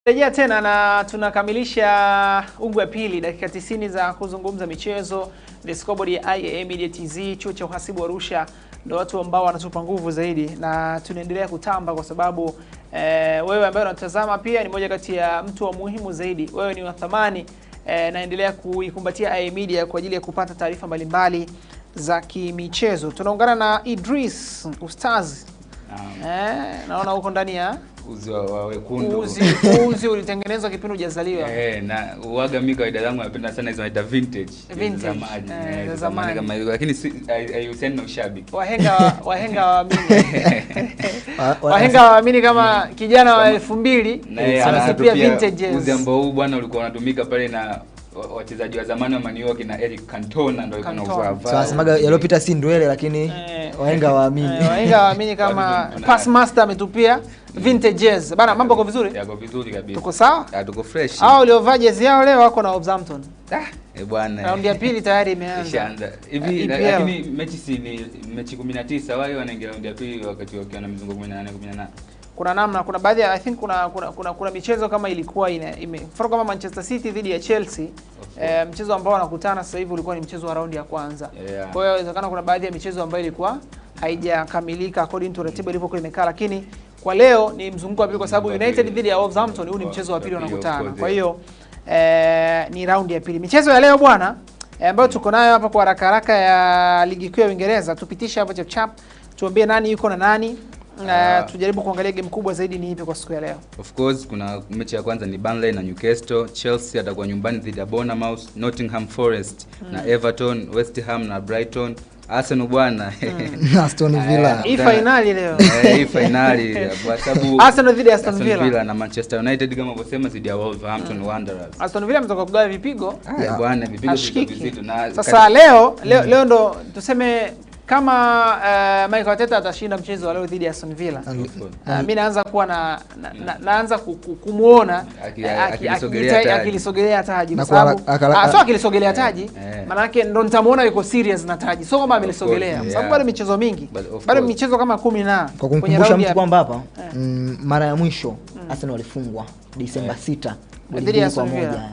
Rejea tena na tunakamilisha ungu ya pili, dakika 90 za kuzungumza michezo. The scoreboard ya IAA Media TZ, chuo cha uhasibu wa Arusha, ndio watu ambao wanatupa nguvu zaidi, na tunaendelea kutamba kwa sababu wewe ambaye unatazama pia ni moja kati ya mtu wa muhimu zaidi. Wewe ni wa thamani, naendelea kuikumbatia IAA Media kwa ajili ya kupata taarifa mbalimbali za kimichezo. Tunaungana na Idris Ustaz. Naona uko ndani ya uzi wa wekundu. Uzi ulitengenezwa kipindi hujazaliwa. Na uaga mimi kawaida yangu napenda sana hizo aita vintage. Zamani kama hizo, lakini haihusiani na ushabiki. Wahenga waamini kama kijana wa 2000 anatupia vintage. Uzi ambao huu bwana ulikuwa unatumika pale na wachezaji wa zamani wa Man U kina Eric Cantona ndio alikuwa anavaa. Sasa semaga yaliyopita si ndwele, lakini wahenga waamini kama pass master ametupia vintages. Bana, mambo yako vizuri? Yako vizuri kabisa. Tuko sawa? Tuko fresh. Hao waliovaa jezi yao leo wako na Wolverhampton. Bwana. Raundi ya pili tayari imeanza. Hivi lakini mechi si ni mechi 19, wao wanaingia raundi ya pili wakati wakiwa na mizunguko 18. Kuna baadhi ya I think kuna michezo kama ilikuwa mfano kama Manchester City dhidi ya Chelsea, mchezo ambao wanakutana sasa hivi ulikuwa ni mchezo wa raundi ya kwanza. Kwa hiyo inawezekana kuna baadhi ya michezo ambayo ilikuwa haijakamilika according to ratiba ilivyokuwa imekaa, lakini kwa leo ni mzunguko wa pili kwa sababu United dhidi ya Wolverhampton huu ni mchezo wa pili wanakutana. Kwa hiyo ni raundi ya pili. Michezo ya leo bwana ambayo tuko nayo hapa kwa haraka ya ligi kuu ya Uingereza, tupitishe hapo chap tuambie nani yuko na nani. Tujaribu kuangalia game kubwa zaidi ni ipi kwa siku ya leo. Of course kuna mechi ya kwanza ni Burnley na Newcastle, Chelsea atakuwa nyumbani dhidi ya Bournemouth, Nottingham Forest na Everton, West Ham na Brighton, Arsenal bwana Aston Villa. Hii finali leo. Hii finali kwa sababu Arsenal dhidi ya Aston Villa na Manchester United kama ulivyosema dhidi ya Wolverhampton Wanderers. Aston Villa mtoka kugawa vipigo. Bwana vipigo vizito na sasa leo ndo tuseme kama Mikel Arteta atashinda mchezo wa leo dhidi ya Aston Villa, mimi naanza kuwa naanza kumuona akilisogelea taji, kwa sababu sio akilisogelea taji, maana yake ndo nitamuona yuko serious na taji, sio kama amelisogelea, kwa sababu bado michezo mingi, bado michezo kama 10 na kwa kumkumbusha mtu kwamba hapa mara ya mwisho Arsenal walifungwa Disemba 6 dhidi ya Aston Villa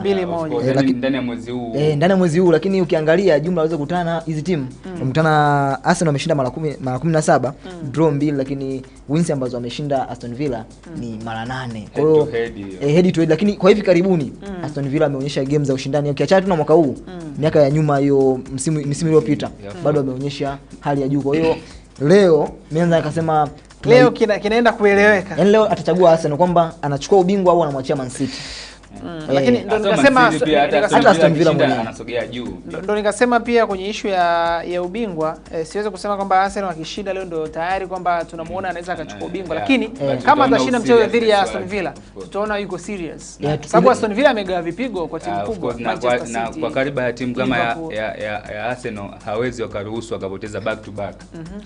2-1 ndani ya mwezi huu. Ndani ya mwezi huu, lakini ukiangalia jumla waweza kukutana hizi timu. Wamekutana, Arsenal wameshinda mara 17, draw 2, lakini wins ambazo wameshinda Aston Villa ni mara 8. Kwa hiyo head to head, lakini kwa hivi karibuni Aston Villa ameonyesha game za ushindani. Ukiachana tu na mwaka huu, miaka ya nyuma hiyo msimu iliyopita bado ameonyesha hali ya juu. Kwa hiyo leo mianza akasema leo kinaenda kueleweka. Yaani leo atachagua Arsenal kwamba anachukua ubingwa au anamwachia Man City. Lakini ndo nikasema hata Aston Villa mwenyewe anasogea juu. Ndo nikasema pia kwenye issue ya ubingwa siwezi kusema kwamba Arsenal akishinda leo ndo tayari kwamba tunamuona anaweza akachukua ubingwa, lakini kama atashinda mchezo dhidi ya Aston Villa tutaona yuko serious. Sababu Aston Villa amegawa vipigo kwa timu kubwa Manchester City. Na kwa karibu ya timu kama ya Arsenal hawezi wakaruhusu akapoteza back to back.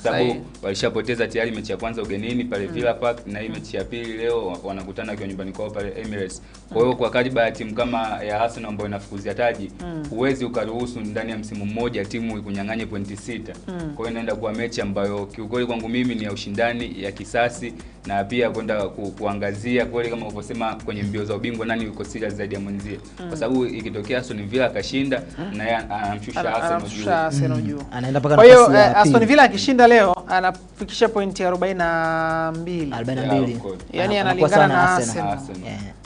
Sababu walishapoteza tayari mechi ya kwanza ugenini pale Villa Park, na hii mechi ya pili leo wanakutana kwa nyumbani kwao pale Emirates. Kwa hiyo kwa karibu ya timu kama ya Arsenal ambayo inafukuzia taji, huwezi ukaruhusu ndani ya msimu mmoja timu ikunyang'anye pointi 6. Kwa hiyo inaenda kuwa mechi ambayo kiukweli kwangu mimi ni ya ushindani, ya kisasi, na pia kwenda kuangazia kweli kama ulivyosema kwenye mbio za ubingwa nani yuko serious zaidi ya mwenzie. Kwa sababu ikitokea Aston Villa akashinda na yeye anamshusha Arsenal juu. Anaenda paka nafasi ya pili. Kwa hiyo Aston Villa akishinda leo anafikisha pointi 42. Yaani analingana na Arsenal.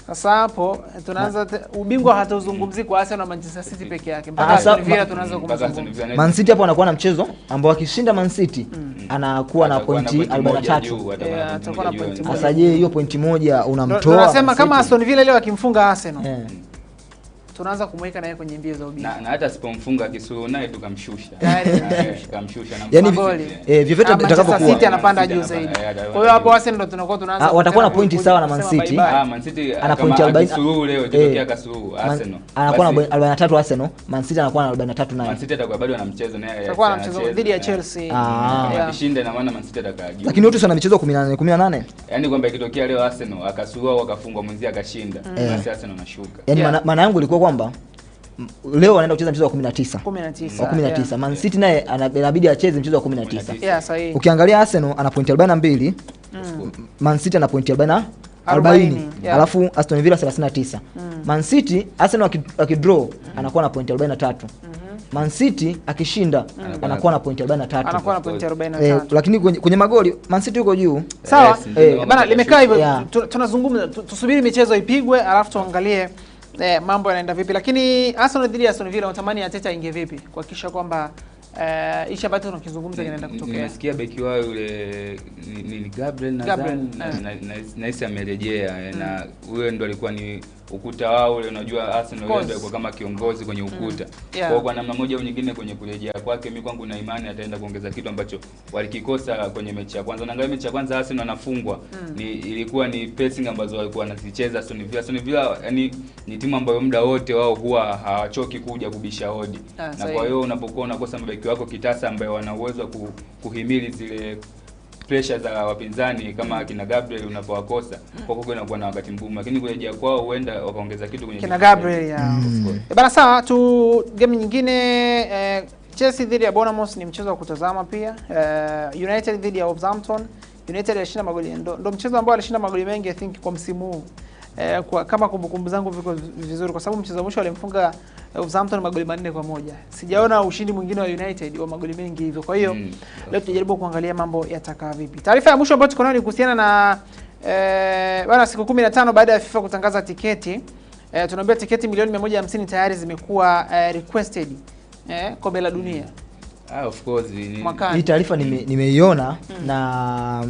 Sasa hapo tunaanza ubingwa hatauzungumzii kwa Arsenal na Manchester City peke yake. Mpaka Aston Villa tunaanza kumzungumzia. Man City hapo anakuwa na mchezo ambao akishinda Man City anakuwa na pointi 43. Sasa je, hiyo pointi moja unamtoa? Tunasema kama Aston Villa leo akimfunga Arsenal, tunaanza kumweka naye kwenye mbio za ubingwa. Na hata asipomfunga Kisuru naye tukamshusha. Tukamshusha na yani vyovyote atakapokuwa City anapanda juu zaidi. Kwa hiyo hapo Arsenal ndo tunakuwa tunaanza watakuwa na pointi sawa na Man City. Man City ana pointi 40 Kisuru leo ikitokea Kisuru Arsenal. Anakuwa na 43 Arsenal, Man City anakuwa na 43 naye. Man City atakuwa bado ana mchezo naye. Atakuwa na mchezo dhidi ya Chelsea. Akishinda na maana Man City atakaa juu. Lakini wote wana michezo 18. Yaani kwamba ikitokea leo Arsenal akasuru au akafungwa mwenzie akashinda, basi Arsenal anashuka. Yaani maana yangu ilikuwa kwamba leo anaenda kucheza mchezo wa 19. Man City naye inabidi acheze mchezo wa 19. Sahihi. Ukiangalia Arsenal ana pointi 42, Man City ana pointi 40. Alafu Aston Villa 39. Man City Arsenal akidraw anakuwa na pointi 43. Man City akishinda anakuwa na pointi 43. Anakuwa na pointi 43. Lakini kwenye magoli Man City yuko juu. Sawa. Bana limekaa hivyo. Tunazungumza tusubiri michezo ipigwe alafu tuangalie mambo yanaenda vipi. Lakini Arsenal dhidi ya Aston Villa unatamani Arteta inge vipi kuhakikisha kwamba hichi ambacho tunakizungumza kinaenda kutokea. Nimesikia beki wao yule ni Gabriel na hisi amerejea na huyo ndo alikuwa ni ukuta wao ule, unajua Arsenal ndio alikuwa kama kiongozi kwenye ukuta. Kwa namna moja au nyingine kwenye kurejea kwake mimi kwangu na imani ataenda kuongeza kitu ambacho walikikosa kwenye mechi ya kwanza. Naangalia mechi ya kwanza Arsenal anafungwa, ilikuwa ni pressing ambazo walikuwa wanazicheza Aston Villa yani ni timu ambayo muda wote wao huwa hawachoki kuja kubisha hodi. Na kwa hiyo unapokuwa unakosa mabeki wako kitasa ambaye wana uwezo kuhimili zile pressure za wapinzani kama kina Gabriel, unapowakosa kwa kweli inakuwa na wakati mgumu, lakini kurejea kwao huenda wakaongeza kitu kwenye kina Gabriel bana. Sawa tu, game nyingine Chelsea dhidi ya Bournemouth ni mchezo wa kutazama pia. United dhidi ya Wolverhampton. United alishinda magoli, ndo mchezo ambao alishinda magoli mengi I think kwa msimu huu. Kwa kama kumbukumbu zangu viko vizuri, kwa sababu mchezo mwisho alimfunga Wolverhampton magoli 4-1. Sijaona ushindi mwingine wa United wa magoli mengi hivyo. Kwa hiyo leo tutajaribu kuangalia mambo yatakaa vipi. Taarifa ya mwisho ambayo tuko nayo ni kuhusiana na bana, siku 15 baada ya FIFA kutangaza tiketi, tunaambia tiketi milioni 150 tayari zimekuwa requested kombe la dunia. Of course hii taarifa nimeiona na